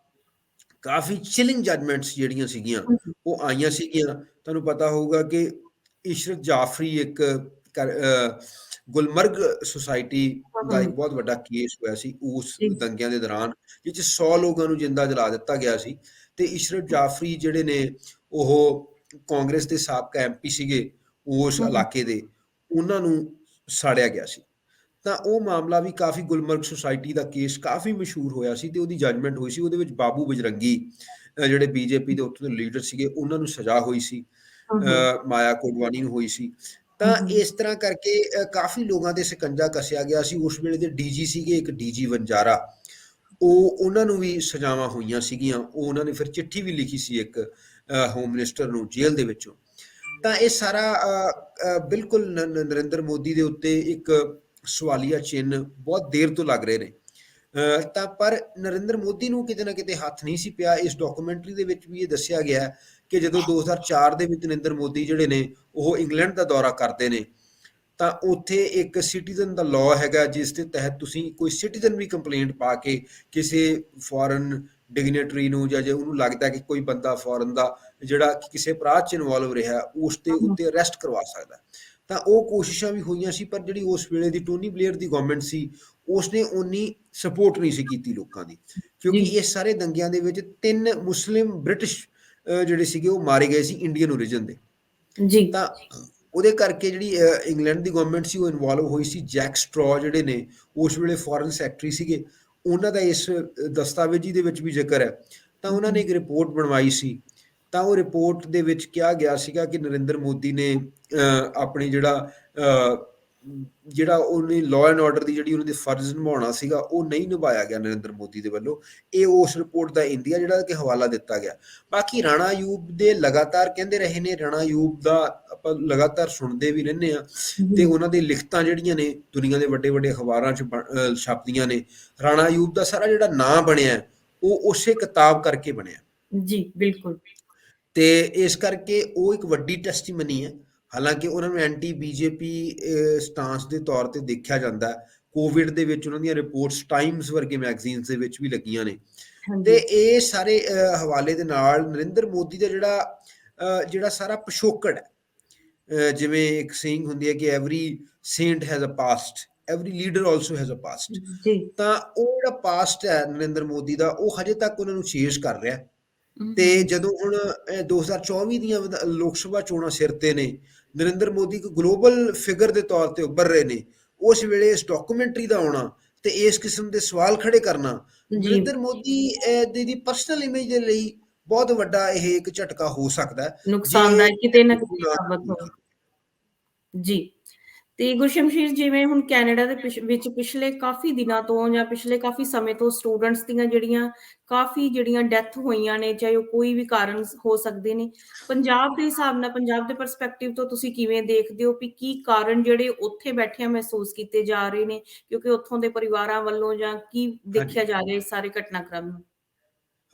ਕਾਫੀ ਚਿਲਿੰਗ ਜਜਮੈਂਟਸ ਜਿਹੜੀਆਂ ਸੀਗੀਆਂ ਉਹ ਆਈਆਂ ਸੀਗੀਆਂ। ਤੁਹਾਨੂੰ ਪਤਾ ਹੋਊਗਾ ਕਿ ਇਸ਼ਰਤ ਜਾਫਰੀ ਇੱਕ ਗੁਲਮਰਗ ਸੁਸਾਇਟੀ ਦਾ ਇੱਕ ਬਹੁਤ ਵੱਡਾ ਕੇਸ ਹੋਇਆ ਸੀ ਉਸ ਦੰਗਿਆਂ ਦੇ ਦੌਰਾਨ, ਜਿਸ 'ਚ 100 ਲੋਕਾਂ ਨੂੰ ਜਿੰਦਾ ਜਲਾ ਦਿੱਤਾ ਗਿਆ ਸੀ। ਤੇ ਇਸ਼ਰਤ ਜਾਫਰੀ ਜਿਹੜੇ ਨੇ ਉਹ ਕਾਂਗਰਸ ਦੇ ਸਾਬਕਾ MP ਸੀਗੇ ਉਸ ਇਲਾਕੇ ਦੇ, ਉਹਨਾਂ ਨੂੰ ਸਾੜਿਆ ਗਿਆ ਸੀ। ਤਾਂ ਉਹ ਮਾਮਲਾ ਵੀ ਕਾਫੀ, ਗੁਲਮਰਗ ਸੁਸਾਇਟੀ ਦਾ ਕੇਸ ਕਾਫੀ ਮਸ਼ਹੂਰ ਹੋਇਆ ਸੀ, ਤੇ ਉਹਦੀ ਜੱਜਮੈਂਟ ਹੋਈ ਸੀ। ਉਹਦੇ ਵਿੱਚ ਬਾਬੂ ਬਜਰੰਗੀ ਜਿਹੜੇ BJP ਦੇ ਉੱਥੋਂ ਦੇ ਲੀਡਰ ਸੀਗੇ ਉਹਨਾਂ ਨੂੰ ਸਜ਼ਾ ਹੋਈ ਸੀ, ਮਾਇਆ ਕੋਡਵਾਨੀ ਨੂੰ ਹੋਈ ਸੀ। ਤਾਂ ਇਸ ਤਰ੍ਹਾਂ ਕਰਕੇ ਕਾਫੀ ਲੋਕਾਂ ਦੇ ਸ਼ਿਕੰਜਾ ਕੱਸਿਆ ਗਿਆ ਸੀ। ਉਸ ਵੇਲੇ ਦੇ DG ਸੀਗੇ ਇੱਕ DG ਵੰਜਾਰਾ, ਉਹਨਾਂ ਨੂੰ ਵੀ ਸਜ਼ਾਵਾਂ ਹੋਈਆਂ ਸੀਗੀਆਂ। ਉਹਨਾਂ ਨੇ ਫਿਰ ਚਿੱਠੀ ਵੀ ਲਿਖੀ ਸੀ ਇੱਕ ਹੋਮ ਮਿਨਿਸਟਰ ਨੂੰ ਜੇਲ੍ਹ ਦੇ ਵਿੱਚੋਂ। ਤਾਂ ਇਹ ਸਾਰਾ ਬਿਲਕੁਲ ਨਰਿੰਦਰ ਮੋਦੀ ਦੇ ਉੱਤੇ ਇੱਕ ਸਵਾਲੀਆ ਚਿੰਨ੍ਹ ਬਹੁਤ ਦੇਰ ਤੋਂ ਲੱਗ ਰਹੇ ਨੇ। ਤਾਂ ਪਰ ਨਰਿੰਦਰ ਮੋਦੀ ਨੂੰ ਕਿਤੇ ਨਾ ਕਿਤੇ ਹੱਥ ਨਹੀਂ ਸੀ ਪਿਆ। ਇਸ ਡਾਕੂਮੈਂਟਰੀ ਦੇ ਵਿੱਚ ਵੀ ਇਹ ਦੱਸਿਆ ਗਿਆ ਕਿ ਜਦੋਂ 2004 ਦੇ ਵਿੱਚ ਨਰਿੰਦਰ ਮੋਦੀ ਜਿਹੜੇ ਨੇ ਉਹ ਇੰਗਲੈਂਡ ਦਾ ਦੌਰਾ ਕਰਦੇ ਨੇ, ਤਾਂ ਉੱਥੇ ਇੱਕ ਸਿਟੀਜ਼ਨ ਦਾ ਲਾਅ ਹੈਗਾ ਜਿਸ ਦੇ ਤਹਿਤ ਤੁਸੀਂ ਕੋਈ ਸਿਟੀਜ਼ਨ ਵੀ ਕੰਪਲੇਂਟ ਪਾ ਕੇ ਕਿਸੇ ਫੋਰਨ ਡਿਗਨੇਟਰੀ ਨੂੰ, ਜਾਂ ਜੇ ਉਹਨੂੰ ਲੱਗਦਾ ਕਿ ਕੋਈ ਬੰਦਾ ਫੋਰਨ ਦਾ ਜਿਹੜਾ ਕਿਸੇ ਅਪਰਾਧ 'ਚ ਇਨਵੋਲਵ ਰਿਹਾ, ਉਸ ਦੇ ਉੱਤੇ ਅਰੈਸਟ ਕਰਵਾ ਸਕਦਾ। ਤਾਂ ਉਹ ਕੋਸ਼ਿਸ਼ਾਂ ਵੀ ਹੋਈਆਂ ਸੀ, ਪਰ ਜਿਹੜੀ ਉਸ ਵੇਲੇ ਦੀ ਟੋਨੀ ਬਲੇਅਰ ਦੀ ਗਵਰਨਮੈਂਟ ਸੀ ਉਸਨੇ ਉਨੀ ਸਪੋਰਟ ਨਹੀਂ ਸੀ ਕੀਤੀ ਲੋਕਾਂ ਦੀ, ਕਿਉਂਕਿ ਇਸ ਸਾਰੇ ਦੰਗਿਆਂ ਦੇ ਵਿੱਚ 3 ਮੁਸਲਿਮ ਬ੍ਰਿਟਿਸ਼ ਜਿਹੜੇ ਸੀਗੇ ਉਹ ਮਾਰੇ ਗਏ ਸੀ ਇੰਡੀਅਨ ਓਰੀਜਨ ਦੇ। ਤਾਂ ਉਹਦੇ ਕਰਕੇ ਜਿਹੜੀ ਇੰਗਲੈਂਡ ਦੀ ਗਵਰਨਮੈਂਟ ਸੀ ਉਹ ਇਨਵੋਲਵ ਹੋਈ ਸੀ। ਜੈਕ ਸਟਰॉ ਜਿਹੜੇ ਨੇ ਉਸ ਵੇਲੇ ਫੋਰਨ ਸੈਕਟਰੀ ਸੀਗੇ, ਉਹਨਾਂ ਦਾ ਇਸ ਦਸਤਾਵੇਜ਼ੀ ਦੇ ਵਿੱਚ ਵੀ ਜ਼ਿਕਰ ਹੈ। ਤਾਂ ਉਹਨਾਂ ਨੇ ਇੱਕ ਰਿਪੋਰਟ ਬਣਵਾਈ ਸੀ। ਤਾਂ ਉਹ ਰਿਪੋਰਟ ਦੇ ਵਿੱਚ ਕਿਹਾ ਗਿਆ ਸੀਗਾ ਕਿ ਨਰਿੰਦਰ ਮੋਦੀ ਨੇ ਆਪਣੀ ਜਿਹੜਾ ਉਹਨੇ ਲਾਅ ਐਂਡ ਆਰਡਰ ਦੀ ਜਿਹੜੀ ਉਹਨਾਂ ਦੇ ਫਰਜ਼ ਨਿਭਾਉਣਾ ਸੀਗਾ ਉਹ ਨਹੀਂ ਨਿਭਾਇਆ ਗਿਆ ਨਰਿੰਦਰ ਮੋਦੀ ਦੇ ਵੱਲੋਂ। ਇਹ ਉਸ ਰਿਪੋਰਟ ਦਾ ਇੰਡੀਆ ਜਿਹੜਾ ਕਿ ਹਵਾਲਾ ਦਿੱਤਾ ਗਿਆ। ਬਾਕੀ ਰਾਣਾ ਅਯੂਬ ਦੇ ਲਗਾਤਾਰ ਕਹਿੰਦੇ ਰਹੇ ਨੇ, ਰਾਣਾ ਅਯੂਬ ਦਾ ਆਪਾਂ ਲਗਾਤਾਰ ਸੁਣਦੇ ਵੀ ਰਹਿੰਦੇ ਹਾਂ, ਤੇ ਉਹਨਾਂ ਦੀ ਲਿਖਤਾਂ ਜਿਹੜੀਆਂ ਨੇ ਦੁਨੀਆ ਦੇ ਵੱਡੇ ਵੱਡੇ ਅਖਬਾਰਾਂ 'ਚ ਛਪਦੀਆਂ ਨੇ। ਰਾਣਾ ਅਯੂਬ ਦਾ ਸਾਰਾ ਜਿਹੜਾ ਨਾਂ ਬਣਿਆ ਉਹ ਉਸੇ ਕਿਤਾਬ ਕਰਕੇ ਬਣਿਆ। ਜੀ ਬਿਲਕੁਲ। ਤੇ ਇਸ ਕਰਕੇ ਉਹ ਇੱਕ ਵੱਡੀ ਟੈਸਟੀਮਨੀ ਹੈ। ਹਾਲਾਂਕਿ ਉਹਨਾਂ ਨੂੰ ਐਂਟੀ BJP ਸਟਾਂਸ ਦੇ ਤੌਰ ਤੇ ਦੇਖਿਆ ਜਾਂਦਾ। ਕੋਵਿਡ ਦੇ ਵਿੱਚ ਉਹਨਾਂ ਦੀਆਂ ਰਿਪੋਰਟਸ ਟਾਈਮਸ ਵਰਗੇ ਮੈਗਜ਼ੀਨਸ ਦੇ ਵਿੱਚ ਵੀ ਲੱਗੀਆਂ ਨੇ। ਤੇ ਇਹ ਸਾਰੇ ਹਵਾਲੇ ਦੇ ਨਾਲ ਨਰਿੰਦਰ ਮੋਦੀ ਦਾ ਜਿਹੜਾ ਸਾਰਾ ਪਿਛੋਕੜ ਹੈ, ਜਿਵੇਂ ਇੱਕ ਸੇਇੰਗ ਹੁੰਦੀ ਹੈ ਕਿ every saint has a past, every leader also has a past. ਤਾਂ ਉਹ ਜਿਹੜਾ ਪਾਸਟ ਹੈ ਨਰਿੰਦਰ ਮੋਦੀ ਦਾ, ਉਹ ਹਜੇ ਤੱਕ ਉਹਨਾਂ ਨੂੰ ਚੇਜ਼ ਕਰ ਰਿਹਾ। ਤੇ ਜਦੋਂ ਹੁਣ 2024 ਦੀਆਂ ਲੋਕ ਸਭਾ ਚੋਣਾਂ ਸਿਰ ਤੇ ਨੇ, ਨਰਿੰਦਰ ਮੋਦੀ ਇੱਕ ਗਲੋਬਲ ਫਿਗਰ ਦੇ ਤੌਰ ਤੇ ਉੱਭਰ ਰਹੇ ਨੇ, ਉਸ ਵੇਲੇ ਇਸ ਡਾਕੂਮੈਂਟਰੀ ਦਾ ਆਉਣਾ ਤੇ ਇਸ ਕਿਸਮ ਦੇ ਸਵਾਲ ਖੜੇ ਕਰਨਾ ਨਰਿੰਦਰ ਮੋਦੀ ਦੀ ਪਰਸਨਲ ਇਮੇਜ ਦੇ ਲਈ ਬਹੁਤ ਵੱਡਾ ਇਹ ਇੱਕ ਝਟਕਾ ਹੋ ਸਕਦਾ ਹੈ, ਨੁਕਸਾਨਦਾਇਕ ਕਿਤੇ ਨਾ ਕਿਤੇ ਸਾਬਤ ਹੋ। ਜੀ ਤੇ ਗੁਰਸ਼ਮਸ਼ੀਰ, ਜਿਵੇਂ ਹੁਣ ਕੈਨੇਡਾ ਦੇ ਵਿੱਚ ਪਿਛਲੇ ਕਾਫੀ ਦਿਨਾਂ ਤੋਂ ਜਾਂ ਪਿਛਲੇ ਕਾਫੀ ਸਮੇਂ ਤੋਂ ਸਟੂਡੈਂਟਸ ਦੀਆਂ ਜਿਹੜੀਆਂ ਡੈਥ ਹੋਈਆਂ ਨੇ, ਚਾਹੇ ਉਹ ਕੋਈ ਵੀ ਕਾਰਨ ਹੋ ਸਕਦੇ ਨੇ, ਪੰਜਾਬ ਦੇ ਹਿਸਾਬ ਨਾਲ, ਪੰਜਾਬ ਦੇ ਪਰਸਪੈਕਟਿਵ ਤੋਂ ਤੁਸੀਂ ਕਿਵੇਂ ਦੇਖਦੇ ਹੋ ਵੀ ਕੀ ਕਾਰਨ ਜਿਹੜੇ ਉੱਥੇ ਬੈਠਿਆਂ ਮਹਿਸੂਸ ਕੀਤੇ ਜਾ ਰਹੇ ਨੇ, ਕਿਉਂਕਿ ਉੱਥੋਂ ਦੇ ਪਰਿਵਾਰਾਂ ਵੱਲੋਂ, ਜਾਂ ਕੀ ਹਾਂਜੀ। ਦੇਖਿਆ ਜਾ ਰਿਹਾ ਇਸ ਸਾਰੇ ਘਟਨਾਕ੍ਰਮ ਨੂੰ?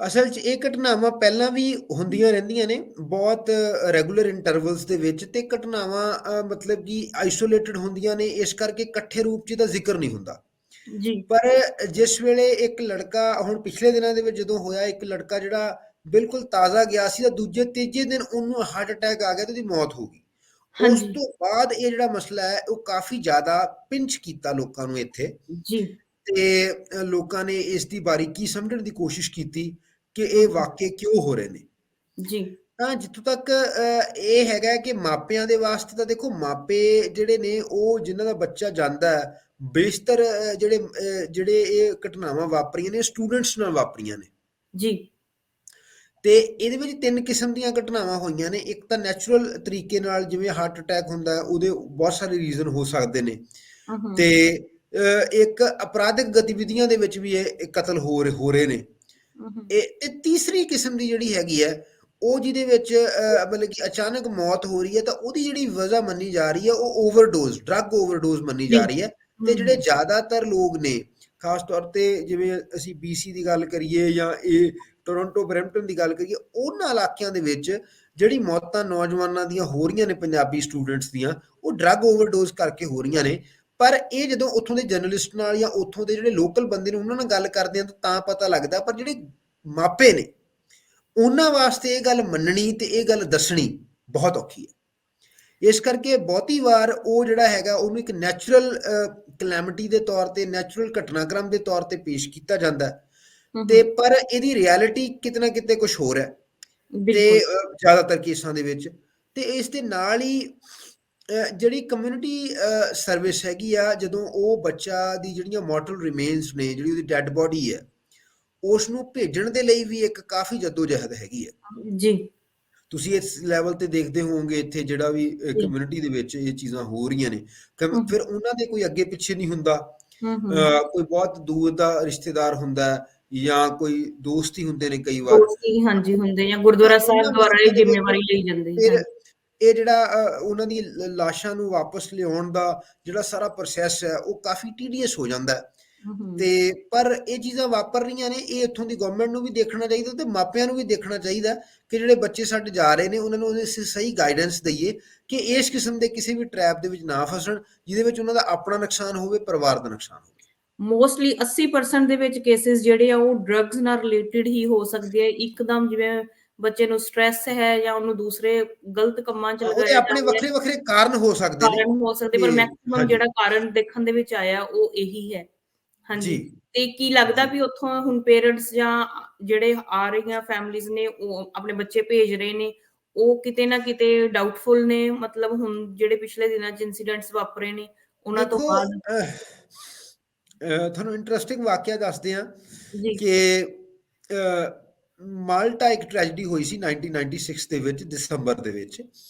ਅਸਲ 'ਚ ਇਹ ਘਟਨਾਵਾਂ ਪਹਿਲਾਂ ਵੀ ਹੁੰਦੀਆਂ ਰਹਿੰਦੀਆਂ ਨੇ, ਬਹੁਤ ਰੈਗੂਲਰ ਇੰਟਰਵਲਸ ਦੇ ਵਿੱਚ, ਤੇ ਘਟਨਾਵਾਂ ਮਤਲਬ ਕਿ ਆਈਸੋਲੇਟਡ ਹੁੰਦੀਆਂ ਨੇ, ਇਸ ਕਰਕੇ ਇਕੱਠੇ ਰੂਪ 'ਚ ਇਹਦਾ ਜ਼ਿਕਰ ਨਹੀਂ ਹੁੰਦਾ। ਜੀ। ਪਰ ਜਿਸ ਵੇਲੇ ਇੱਕ ਲੜਕਾ, ਹੁਣ ਪਿਛਲੇ ਦਿਨਾਂ ਦੇ ਵਿੱਚ ਜਦੋਂ ਹੋਇਆ, ਇੱਕ ਲੜਕਾ ਜਿਹੜਾ ਬਿਲਕੁਲ ਤਾਜ਼ਾ ਗਿਆ ਸੀ, ਤਾਂ ਦੂਜੇ ਤੀਜੇ ਦਿਨ ਉਹਨੂੰ ਹਾਰਟ ਅਟੈਕ ਆ ਗਿਆ ਤੇ ਉਹਦੀ ਮੌਤ ਹੋ ਗਈ। ਉਸ ਹਾਂਜੀ। ਤੋਂ ਬਾਅਦ ਇਹ ਜਿਹੜਾ ਮਸਲਾ ਹੈ ਉਹ ਕਾਫੀ ਜ਼ਿਆਦਾ ਪਿੰਚ ਕੀਤਾ ਲੋਕਾਂ ਨੂੰ ਇੱਥੇ, ਜੀ। ਤੇ ਲੋਕਾਂ ਨੇ ਇਸ ਦੀ ਬਾਰੀਕੀ ਸਮਝਣ ਦੀ ਕੋਸ਼ਿਸ਼ ਕੀਤੀ ਕਿ ਇਹ ਹਮ, ਵਾਕਏ ਕਿਉਂ ਹੋ ਰਹੇ ਨੇ। ਜੀ। ਤਾਂ ਜਿੱਥੋਂ ਤੱਕ ਇਹ ਹੈਗਾ ਕਿ ਮਾਪਿਆਂ ਦੇ ਵਾਸਤੇ, ਤਾਂ ਦੇਖੋ ਮਾਪੇ ਜਿਹੜੇ ਨੇ, ਉਹ ਜਿਨ੍ਹਾਂ ਦਾ ਬੱਚਾ ਜਾਂਦਾ ਹੈ, ਬੇਸ਼ਤਰ ਜਿਹੜੇ ਇਹ ਘਟਨਾਵਾਂ ਵਾਪਰੀਆਂ ਨੇ ਸਟੂਡੈਂਟਸ ਨਾਲ ਵਾਪਰੀਆਂ ਨੇ। ਜੀ। ਤੇ ਇਹਦੇ ਵਿੱਚ ਤਿੰਨ ਕਿਸਮ ਦੀਆਂ ਘਟਨਾਵਾਂ ਹੋਈਆਂ ਨੇ। ਇੱਕ ਤਾਂ ਨੈਚੁਰਲ ਤਰੀਕੇ ਨਾਲ, ਜਿਵੇਂ ਹਾਰਟ ਅਟੈਕ ਹੁੰਦਾ ਹੈ, ਉਹਦੇ ਬਹੁਤ ਸਾਰੇ ਰੀਜ਼ਨ ਹੋ ਸਕਦੇ ਨੇ। ਹਮ। ਤੇ ਇੱਕ ਅਪਰਾਧਿਕ ਗਤੀਵਿਧੀਆਂ ਦੇ ਵਿੱਚ ਵੀ ਇਹ ਕਤਲ ਹੋ ਰਹੇ ਨੇ। ਹਮ। ਤੇ ਤੀਸਰੀ ਕਿਸਮ ਦੀ ਜਿਹੜੀ ਹੈਗੀ ਹੈ, ਉਹ ਜਿਹਦੇ ਵਿੱਚ ਮਤਲਬ ਕਿ ਅਚਾਨਕ ਮੌਤ ਹੋ ਰਹੀ ਹੈ, ਤਾਂ ਉਹਦੀ ਜਿਹੜੀ ਵਜ੍ਹਾ ਮੰਨੀ ਜਾ ਰਹੀ ਹੈ ਉਹ ਓਵਰਡੋਜ਼, ਡਰੱਗ ਓਵਰਡੋਜ਼ ਮੰਨੀ ਜੀ। ਜਾ ਰਹੀ ਹੈ। ਤੇ ਜਿਹੜੇ ਹਮ। ਜ਼ਿਆਦਾਤਰ ਲੋਕ ਨੇ, ਖਾਸ ਤੌਰ ਤੇ ਜਿਵੇਂ ਅਸੀਂ BC ਦੀ ਗੱਲ ਕਰੀਏ ਜਾਂ ਇਹ ਟੋਰਾਂਟੋ ਬਰੈਂਪਟਨ ਦੀ ਗੱਲ ਕਰੀਏ, ਉਹਨਾਂ ਇਲਾਕਿਆਂ ਦੇ ਵਿੱਚ ਜਿਹੜੀ ਮੌਤਾਂ ਨੌਜਵਾਨਾਂ ਦੀਆਂ ਹੋ ਰਹੀਆਂ ਨੇ, ਪੰਜਾਬੀ ਸਟੂਡੈਂਟਸ ਦੀਆਂ, ਉਹ ਡਰੱਗ ਓਵਰਡੋਜ਼ ਕਰਕੇ ਹੋ ਰਹੀਆਂ ਨੇ। ਪਰ ਇਹ ਜਦੋਂ ਉੱਥੋਂ ਦੇ ਜਰਨਲਿਸਟ ਨਾਲ ਜਾਂ ਉੱਥੋਂ ਦੇ ਜਿਹੜੇ ਲੋਕਲ ਬੰਦੇ ਨੇ ਉਹਨਾਂ ਨਾਲ ਗੱਲ ਕਰਦੇ ਆ ਤਾਂ ਪਤਾ ਲੱਗਦਾ। ਪਰ ਜਿਹੜੇ ਮਾਪੇ ਨੇ, ਉਹਨਾਂ ਵਾਸਤੇ ਇਹ ਗੱਲ ਮੰਨਣੀ ਤੇ ਇਹ ਗੱਲ ਦੱਸਣੀ ਬਹੁਤ ਔਖੀ ਹੈ। ਇਸ ਕਰਕੇ ਬਹੁਤੀ ਵਾਰ ਉਹ ਜਿਹੜਾ ਹੈਗਾ ਉਹਨੂੰ ਇੱਕ ਨੈਚੁਰਲ ਕਲੈਮਿਟੀ ਦੇ ਤੌਰ ਤੇ, ਨੈਚੁਰਲ ਘਟਨਾਕ੍ਰਮ ਦੇ ਤੌਰ ਤੇ ਪੇਸ਼ ਕੀਤਾ ਜਾਂਦਾ। ਤੇ ਹਮ। ਪਰ ਇਹਦੀ ਰਿਐਲਿਟੀ ਕਿਤੇ ਨਾ ਕਿਤੇ ਕੁਝ ਹੋਰ ਹੈ, ਤੇ ਬਿਲਕੁਲ। ਜ਼ਿਆਦਾਤਰ ਕੇਸਾਂ ਦੇ ਵਿੱਚ। ਤੇ ਇਸ ਦੇ ਨਾਲ ਹੀ ਜਿਹੜੀ ਕਮਿਊਨਿਟੀ ਸਰਵਿਸ ਹੈਗੀ ਆ, ਜਦੋਂ ਉਹ ਬੱਚਾ ਦੀ ਜਿਹੜੀਆਂ ਮੋਰਟਲ ਰਿਮੇਨਸ ਨੇ, ਜਿਹੜੀ ਉਹਦੀ ਡੈਡ ਬੋਡੀ ਹੈ, ਉਸ ਨੂੰ ਭੇਜਣ ਦੇ ਲਈ ਵੀ ਇੱਕ ਕਾਫੀ ਜੱਦੋ-ਜਹਿਦ ਹੈਗੀ ਹੈ। ਜੀ। ਤੁਸੀਂ ਇਸ ਲੈਵਲ ਤੇ ਦੇਖਦੇ ਹੋਵੋਗੇ, ਇੱਥੇ ਜਿਹੜਾ ਵੀ ਜੀ। ਕਮਿਊਨਿਟੀ ਦੇ ਵਿੱਚ ਇਹ ਚੀਜ਼ਾਂ ਹੋ ਰਹੀਆਂ ਨੇ, ਹਮ। ਫਿਰ ਉਹਨਾਂ ਦੇ ਕੋਈ ਅੱਗੇ ਪਿੱਛੇ ਨਹੀਂ ਹੁੰਦਾ। ਹਮ। ਕੋਈ ਬਹੁਤ ਦੂਰ ਦਾ ਰਿਸ਼ਤੇਦਾਰ ਹੁੰਦਾ ਹੈ, ਜਾਂ ਕੋਈ ਦੋਸਤ ਹੀ ਹੁੰਦੇ ਨੇ ਕਈ ਵਾਰ। ਦੋਸਤ ਹੀ, ਹਾਂਜੀ, ਹੁੰਦੇ, ਜਾਂ ਤਾਂ ਗੁਰਦੁਆਰਾ ਉਹਨਾਂ ਸਾਹਿਬ ਦੁਆਰਾ ਮਸਲਿਆਂ ਇਹ ਦੇ ਵਿੱਚ ਜ਼ਿੰਮੇਵਾਰੀ ਲਈ ਜਾਂਦੀ। ਫਿਰ ਹਾਂਜੀ। ਇਹ ਜਿਹੜਾ ਉਹਨਾਂ ਦੀ ਲਾਸ਼ਾਂ ਨੂੰ ਵਾਪਸ ਲਿਆਉਣ ਦਾ ਜਿਹੜਾ ਸਾਰਾ ਪ੍ਰੋਸੈਸ ਹੈ, ਉਹ ਕਾਫੀ ਟੀਡੀਅਸ ਹੋ ਜਾਂਦਾ ਹੈ। ਹਮ। ਤੇ ਪਰ ਇਹ ਚੀਜ਼ਾਂ ਵਾਪਰ ਰਹੀਆਂ ਨੇ, ਇਹ ਇੱਥੋਂ ਦੀ ਗਵਰਨਮੈਂਟ ਨੂੰ ਵੀ ਦੇਖਣਾ ਚਾਹੀਦਾ ਤੇ ਮਾਪਿਆਂ ਨੂੰ ਵੀ ਦੇਖਣਾ ਚਾਹੀਦਾ ਕਿ ਜਿਹੜੇ ਬੱਚੇ ਸਾਡੇ ਜਾ ਰਹੇ ਨੇ, ਉਹਨਾਂ ਨੂੰ ਸਹੀ ਗਾਈਡੈਂਸ ਦਈਏ ਕਿ ਇਸ ਕਿਸਮ ਦੇ ਕਿਸੇ ਵੀ ਟਰੈਪ ਦੇ ਵਿੱਚ ਨਾ ਫਸਣ, ਜਿਹਦੇ ਵਿੱਚ ਉਹਨਾਂ ਦਾ ਆਪਣਾ ਨੁਕਸਾਨ ਹੋਵੇ, ਪਰਿਵਾਰ ਦਾ ਨੁਕਸਾਨ ਹੋਵੇ। ਮੋਸਟਲੀ 80% ਦੇ ਵਿੱਚ ਕੇਸਿਸ ਜਿਹੜੇ ਆ ਉਹ ਡਰੱਗਸ ਨਾਲ ਰਿਲੇਟਡ ਹੀ ਹੋ ਸਕਦੇ ਆ। ਇੱਕਦਮ ਜਿਵੇਂ ਬੱਚੇ ਨੂੰ ਸਟ੍ਰੈਸ ਹੈ, ਜਾਂ ਉਹਨੂੰ ਦੂਸਰੇ ਗਲਤ ਕੰਮਾਂ 'ਚ ਉਹਦੇ ਲਗਾਇਆ ਜਾ ਆਪਣੇ ਰਿਹਾ, ਵੱਖਰੇ ਵੱਖਰੇ ਕਾਰਨ ਹੋ ਸਕਦੇ ਨੇ। ਕਾਰਨ ਹੋ ਸਕਦੇ, ਤੇ ਪਰ ਮੈਕਸਿਮਮ ਹਾਂਜੀ। ਜਿਹੜਾ ਕਾਰਨ ਦੇਖਣ ਦੇ ਵਿੱਚ ਆਇਆ ਉਹ ਇਹੀ ਹੈ। ਜੀ। ਹਾਂਜੀ। ਤੇ ਕੀ ਲੱਗਦਾ ਜੀ। ਵੀ ਉੱਥੋਂ ਹੁਣ ਪੇਰੈਂਟਸ ਜਾਂ ਜਿਹੜੇ ਆ ਰਹੀਆਂ ਫੈਮਲੀਜ਼ ਨੇ, ਉਹ ਆਪਣੇ ਬੱਚੇ ਭੇਜ ਰਹੇ ਨੇ, ਉਹ ਕਿਤੇ ਨਾ ਕਿਤੇ ਡਾਊਟਫੁਲ ਨੇ? ਮਤਲਬ ਹੁਣ ਜਿਹੜੇ ਪਿਛਲੇ ਦਿਨਾਂ 'ਚ ਇੰਸੀਡੈਂਟਸ ਵਾਪਰੇ ਨੇ ਉਹਨਾਂ ਤੋਂ ਦੇਖੋ, ਬਾਅਦ। ਤੁਹਾਨੂੰ ਇੰਟਰਸਟਿੰਗ ਵਾਕਿਆ ਦੱਸਦੇ ਹਾਂ ਜੀ। ਕਿ ਮਾਲਟਾ ਇੱਕ ਟ੍ਰੈਜਡੀ ਹੋਈ ਸੀ 1996 ਦੇ ਵਿੱਚ, ਦਸੰਬਰ ਦੇ ਵਿੱਚ।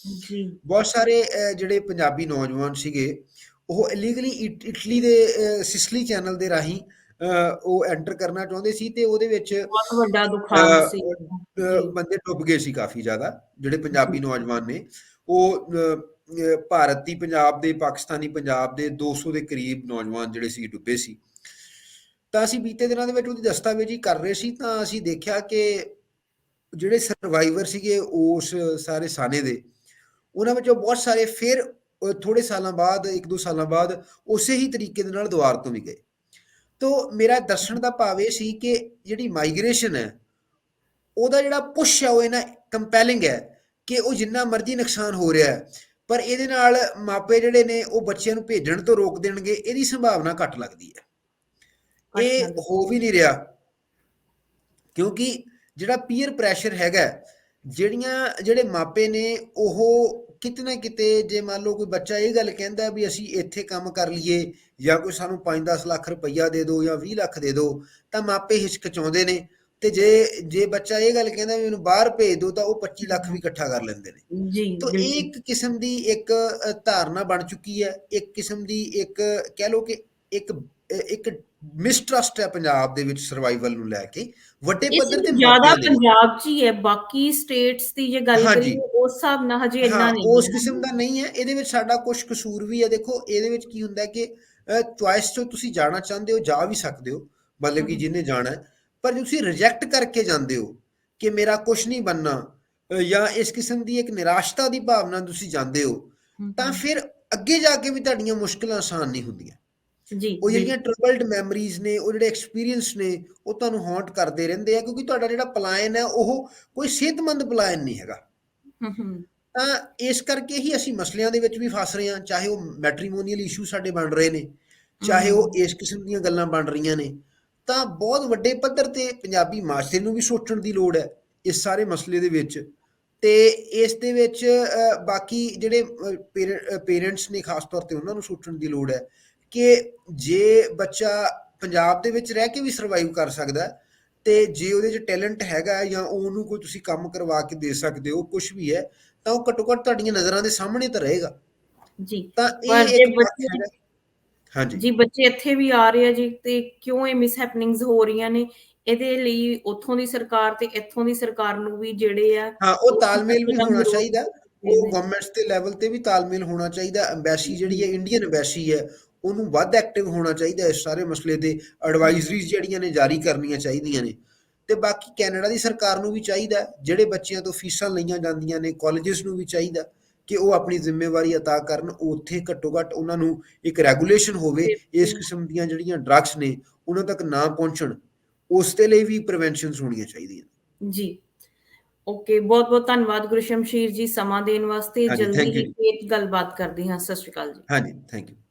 ਜੀ। ਬਹੁਤ ਸਾਰੇ ਜਿਹੜੇ ਪੰਜਾਬੀ ਨੌਜਵਾਨ ਸੀਗੇ, ਉਹ ਇਲੀਗਲੀ ਇਟਲੀ ਦੇ ਸਿਸਲੀ ਚੈਨਲ ਦੇ ਰਾਹੀਂ ਉਹ ਐਂਟਰ ਕਰਨਾ ਚਾਹੁੰਦੇ ਸੀ, ਤੇ ਉਹਦੇ ਵਿੱਚ ਬਹੁਤ ਵੱਡਾ ਦੁਖਾਂਤ ਸੀ। ਜੀ। ਬੰਦੇ ਡੁੱਬ ਗਏ ਸੀ ਕਾਫੀ ਜ਼ਿਆਦਾ। ਜਿਹੜੇ ਜੀ। ਪੰਜਾਬੀ ਨੌਜਵਾਨ ਨੇ, ਉਹ ਭਾਰਤੀ ਪੰਜਾਬ ਦੇ, ਪਾਕਿਸਤਾਨੀ ਪੰਜਾਬ ਦੇ 200 ਦੇ ਕਰੀਬ ਨੌਜਵਾਨ ਜਿਹੜੇ ਸੀ ਡੁੱਬੇ ਸੀ। ਤਾਂ ਅਸੀਂ ਬੀਤੇ ਦਿਨਾਂ ਦੇ ਵਿੱਚ ਉਹਦੀ ਦਸਤਾਵੇਜ਼ੀ ਕਰ ਰਹੇ ਸੀ, ਤਾਂ ਅਸੀਂ ਦੇਖਿਆ ਕਿ ਜਿਹੜੇ ਸਰਵਾਈਵਰ ਸੀਗੇ ਉਸ ਸਾਰੇ ਸਾਨੇ ਦੇ, ਉਹਨਾਂ ਵਿੱਚੋਂ ਬਹੁਤ ਸਾਰੇ ਫਿਰ ਥੋੜੇ ਸਾਲਾਂ ਬਾਅਦ, 1-2 ਸਾਲਾਂ ਬਾਅਦ, ਉਸੇ ਹੀ ਤਰੀਕੇ ਦੇ ਨਾਲ ਦੁਆਰ ਤੋਂ ਵੀ ਗਏ। ਤੋ ਮੇਰਾ ਦੱਸਣ ਦਾ ਭਾਵ ਇਹ ਸੀ ਕਿ ਜਿਹੜੀ ਮਾਈਗ੍ਰੇਸ਼ਨ ਹੈ, ਉਹਦਾ ਜਿਹੜਾ ਪੁਸ਼ ਹੈ ਉਹ ਇਹਨਾਂ ਕੰਪੈਲਿੰਗ ਹੈ ਕਿ ਉਹ ਜਿੰਨਾ ਮਰਜ਼ੀ ਨੁਕਸਾਨ ਹੋ ਰਿਹਾ ਹੈ, ਪਰ ਇਹਦੇ ਨਾਲ ਮਾਪੇ ਜਿਹੜੇ ਨੇ ਉਹ ਬੱਚਿਆਂ ਨੂੰ ਭੇਜਣ ਤੋਂ ਰੋਕ ਦੇਣਗੇ, ਇਹਦੀ ਸੰਭਾਵਨਾ ਘੱਟ ਲੱਗਦੀ ਹੈ। ਘੱਟ ਇਹ ਲੱਗਦਾ। ਹੋ ਵੀ ਨਹੀਂ ਰਿਹਾ, ਕਿਉਂਕਿ ਜਿਹੜਾ ਪੀਅਰ ਪ੍ਰੈਸ਼ਰ ਹੈਗਾ, ਜਿਹੜੇ ਮਾਪੇ ਨੇ, ਉਹ ਕਿਤੇ ਨਾ ਕਿਤੇ, ਜੇ ਮੰਨ ਲਓ ਕੋਈ ਬੱਚਾ ਇਹ ਗੱਲ ਕਹਿੰਦਾ ਵੀ ਅਸੀਂ ਇੱਥੇ ਕੰਮ ਕਰ ਲਈਏ, ਜਾਂ ਕੋਈ ਸਾਨੂੰ 5-10 ਲੱਖ ਰੁਪਈਆ ਦੇ ਦਿਓ ਜਾਂ 20 ਲੱਖ ਦੇ ਦਿਓ, ਤਾਂ ਮਾਪੇ ਹਿਚਕਚਾਉਂਦੇ ਨੇ। ਤੇ ਜੇ ਬੱਚਾ ਇਹ ਗੱਲ ਕਹਿੰਦਾ ਵੀ ਮੈਨੂੰ ਬਾਹਰ ਭੇਜ ਦਿਓ, ਤਾਂ ਉਹ 25 ਲੱਖ ਵੀ ਇਕੱਠਾ ਕਰ ਲੈਂਦੇ ਨੇ। ਜੀ, ਤੋ ਇਹ ਬਿल्कुल। ਇੱਕ ਕਿਸਮ ਦੀ ਇੱਕ ਧਾਰਨਾ ਬਣ ਚੁੱਕੀ ਹੈ, ਇੱਕ ਕਿਸਮ ਦੀ ਇੱਕ ਕਹਿ ਲਓ ਕਿ ਇੱਕ ਇੱਕ ਮਿਸਟਰਸਟ ਹੈ ਪੰਜਾਬ ਦੇ ਵਿੱਚ ਸਰਵਾਈਵਲ ਨੂੰ ਲੈ ਕੇ, ਵੱਡੇ ਇਹ ਪੱਧਰ ਸਿਰਫ ਤੇ ਜ਼ਿਆਦਾ ਮਾਪਿਆਂ ਦੇ ਵਿੱਚ। ਪੰਜਾਬ 'ਚ ਹੀ ਹੈ, ਬਾਕੀ ਸਟੇਟਸ ਦੀ ਜੇ ਗੱਲ ਹਾਂਜੀ। ਕਰੀਏ ਉਸ ਹਿਸਾਬ ਨਾਲ ਹਜੇ ਹਾਂ, ਇੰਨਾ ਨਹੀਂ ਉਸ ਹੈ, ਕਿਸਮ ਹਨਾ? ਦਾ ਨਹੀਂ ਹੈ। ਇਹਦੇ ਵਿੱਚ ਸਾਡਾ ਕੁਛ ਕਸੂਰ ਵੀ ਹੈ। ਦੇਖੋ, ਇਹਦੇ ਵਿੱਚ ਕੀ ਹੁੰਦਾ ਹੈ ਕਿ ਚੁਆਇਸ 'ਚੋਂ ਤੁਸੀਂ ਜਾਣਾ ਚਾਹੁੰਦੇ ਹੋ, ਜਾ ਵੀ ਸਕਦੇ ਹੋ, ਮਤਲਬ ਕਿ ਹੂੰ, ਜਿਹਨੇ ਜਾਣਾ ਹੈ। ਪਰ ਜੇ ਤੁਸੀਂ ਰਿਜੈਕਟ ਕਰਕੇ ਜਾਂਦੇ ਹੋ ਕਿ ਮੇਰਾ ਕੁਛ ਨਹੀਂ ਬਣਨਾ, ਜਾਂ ਇਸ ਕਿਸਮ ਦੀ ਇੱਕ ਨਿਰਾਸ਼ਤਾ ਦੀ ਭਾਵਨਾ ਨਾਲ ਤੁਸੀਂ ਜਾਂਦੇ ਹੋ, ਹੂੰ, ਤਾਂ ਹੂੰ। ਫਿਰ ਅੱਗੇ ਜਾ ਕੇ ਵੀ ਤੁਹਾਡੀਆਂ ਮੁਸ਼ਕਿਲਾਂ ਆਸਾਨ ਨਹੀਂ ਹੁੰਦੀਆਂ। ਜੀ, ਉਹ ਜਿਹੜੀਆਂ ਬਿल्कुल। ਟਰਬਲਡ ਮੈਮਰੀਜ਼ ਨੇ, ਉਹ ਜਿਹੜੇ ਐਕਸਪੀਰੀਅੰਸ ਨੇ, ਉਹ ਤੁਹਾਨੂੰ ਹੌਂਟ ਕਰਦੇ ਰਹਿੰਦੇ ਆ, ਕਿਉਂਕਿ ਤੁਹਾਡਾ ਜਿਹੜਾ ਪਲਾਇਨ ਹੈ ਉਹ ਕੋਈ ਸਿਹਤਮੰਦ ਪਲਾਇਨ ਨਹੀਂ ਹੈਗਾ। हुँ, हुँ। ਤਾਂ ਇਸ ਕਰਕੇ ਹੀ ਅਸੀਂ ਮਸਲਿਆਂ ਦੇ ਵਿੱਚ ਵੀ ਫਸ ਰਹੇ ਹਾਂ, ਚਾਹੇ ਉਹ ਮੈਟਰੀਮੋਨੀਅਲ ਇਸ਼ੂ ਸਾਡੇ ਬਣ ਰਹੇ ਨੇ, ਚਾਹੇ ਉਹ हुँ, ਇਸ ਕਿਸਮ ਦੀਆਂ ਗੱਲਾਂ ਬਣ ਰਹੀਆਂ ਨੇ। ਤਾਂ ਬਹੁਤ ਵੱਡੇ ਪੱਧਰ ਤੇ ਪੰਜਾਬੀ ਮਾਸ਼ਰੇ ਨੂੰ ਵੀ ਸੋਚਣ ਦੀ ਲੋੜ ਹੈ ਇਸ ਸਾਰੇ ਮਸਲੇ ਦੇ ਵਿੱਚ। ਤੇ ਇਸ ਦੇ ਵਿੱਚ ਬਾਕੀ ਜਿਹੜੇ ਪੇਰੈਂਟਸ ਨੇ ਖਾਸ ਤੌਰ ਤੇ ਉਹਨਾਂ ਨੂੰ ਸੋਚਣ ਦੀ ਲੋੜ ਹੈ ਕਿ ਜੇ ਬੱਚਾ ਪੰਜਾਬ ਦੇ ਵਿੱਚ ਰਹਿ ਕੇ ਵੀ ਸਰਵਾਈਵ ਕਰ ਸਕਦਾ ਹੈ, ਤੇ ਜੇ ਉਹਦੇ 'ਚ ਟੈਲੈਂਟ ਹੈਗਾ ਜਾਂ ਉਹਨੂੰ ਕੋਈ ਤੁਸੀਂ ਕੰਮ ਕਰਵਾ ਕੇ ਦੇ ਸਕਦੇ ਹੋ, ਕੁਛ ਵੀ ਹੈ, ਤਾਂ ਉਹ ਘੱਟੋ ਘੱਟ ਤੁਹਾਡੀਆਂ ਨਜ਼ਰਾਂ ਦੇ ਸਾਹਮਣੇ ਤਾਂ ਰਹੇਗਾ। जी। ਤਾਂ पर ਇਹ जे ਇੱਕ ਪੱਖ बच्चे ਹੈਗਾ। ਹਾਂਜੀ। ਜੀ ਬੱਚੇ ਇੱਥੇ ਵੀ ਆ ਰਹੇ ਆ ਜੀ, ਤੇ ਕਿਉਂ ਇਹ ਮਿਸਹੈਪਨਿੰਗਸ ਹੋ ਰਹੀਆਂ ਨੇ, ਇਹਦੇ ਲਈ ਉੱਥੋਂ ਦੀ ਸਰਕਾਰ ਤੇ ਇੱਥੋਂ ਦੀ ਸਰਕਾਰ ਨੂੰ ਵੀ ਜਿਹੜੇ ਆ ਹਾਂ, ਉਹ ਉਹ ਤਾਲਮੇਲ ਵੀ ਕਦਮ ਹੋਣਾ ਜ਼ਰੂਰ ਚਾਹੀਦਾ। ਚਾਹੀਦੇ ਉਹ ਨੇ। ਗਵਰਨਮੈਂਟਸ ਦੇ ਲੈਵਲ ਤੇ ਵੀ ਤਾਲਮੇਲ ਹੋਣਾ ਚਾਹੀਦਾ। ਅੰਬੈਸੀ ਜਿਹੜੀ ਹੈ, ਜੀ, ਇੰਡੀਅਨ ਅੰਬੈਸੀ ਹੈ, ਉਹਨੂੰ ਵੱਧ ਐਕਟਿਵ ਹੋਣਾ ਚਾਹੀਦਾ ਇਸ ਸਾਰੇ ਮਸਲੇ ਤੇ। ਐਡਵਾਈਜ਼ਰੀਜ਼ ਜਿਹੜੀਆਂ ਨੇ ਜਾਰੀ ਕਰਨੀਆਂ ਚਾਹੀਦੀਆਂ ਨੇ। ਤੇ ਬਾਕੀ ਕੈਨੇਡਾ ਦੀ ਸਰਕਾਰ ਨੂੰ ਵੀ ਚਾਹੀਦਾ, ਜਿਹੜੇ ਬੱਚਿਆਂ ਤੋਂ ਫੀਸਾਂ ਲਈਆਂ ਜਾਂਦੀਆਂ ਨੇ, ਕਾਲਜਿਸ ਨੂੰ ਵੀ ਚਾਹੀਦਾ ਕਿ ਉਹ ਆਪਣੀ ਜ਼ਿੰਮੇਵਾਰੀ ਅਦਾ ਕਰਨ। ਉੱਥੇ ਘੱਟੋ ਘੱਟ ਉਹਨਾਂ ਨੂੰ ਇੱਕ ਰੈਗੂਲੇਸ਼ਨ ਹੋਵੇ, ਇਸ ਬਿਲਕੁਲ। ਕਿਸਮ ਦੀਆਂ ਜਿਹੜੀਆਂ ਡਰੱਗਸ ਨੇ ਉਹਨਾਂ ਤੱਕ ਨਾ ਪਹੁੰਚਣ। ਉਸ ਦੇ ਲਈ ਵੀ ਪ੍ਰੀਵੈਂਸ਼ਨਸ ਹੋਣੀਆਂ ਚਾਹੀਦੀਆਂ। ਜੀ, ਓਕੇ, ਬਹੁਤ-ਬਹੁਤ ਧੰਨਵਾਦ ਗੁਰਸ਼ਮਸ਼ੀਰ ਜੀ ਸਮਾਂ ਦੇਣ ਵਾਸਤੇ। ਹਾਂਜੀ, ਜਲਦੀ ਥੈਂਕ ਯੂ ਹੀ ਜੀ। ਫੇਰ ਗੱਲਬਾਤ ਕਰਦੇ ਹਾਂ। ਸਤਿ ਸ਼੍ਰੀ ਅਕਾਲ ਜੀ। ਹਾਂਜੀ, ਥੈਂਕ ਯੂ।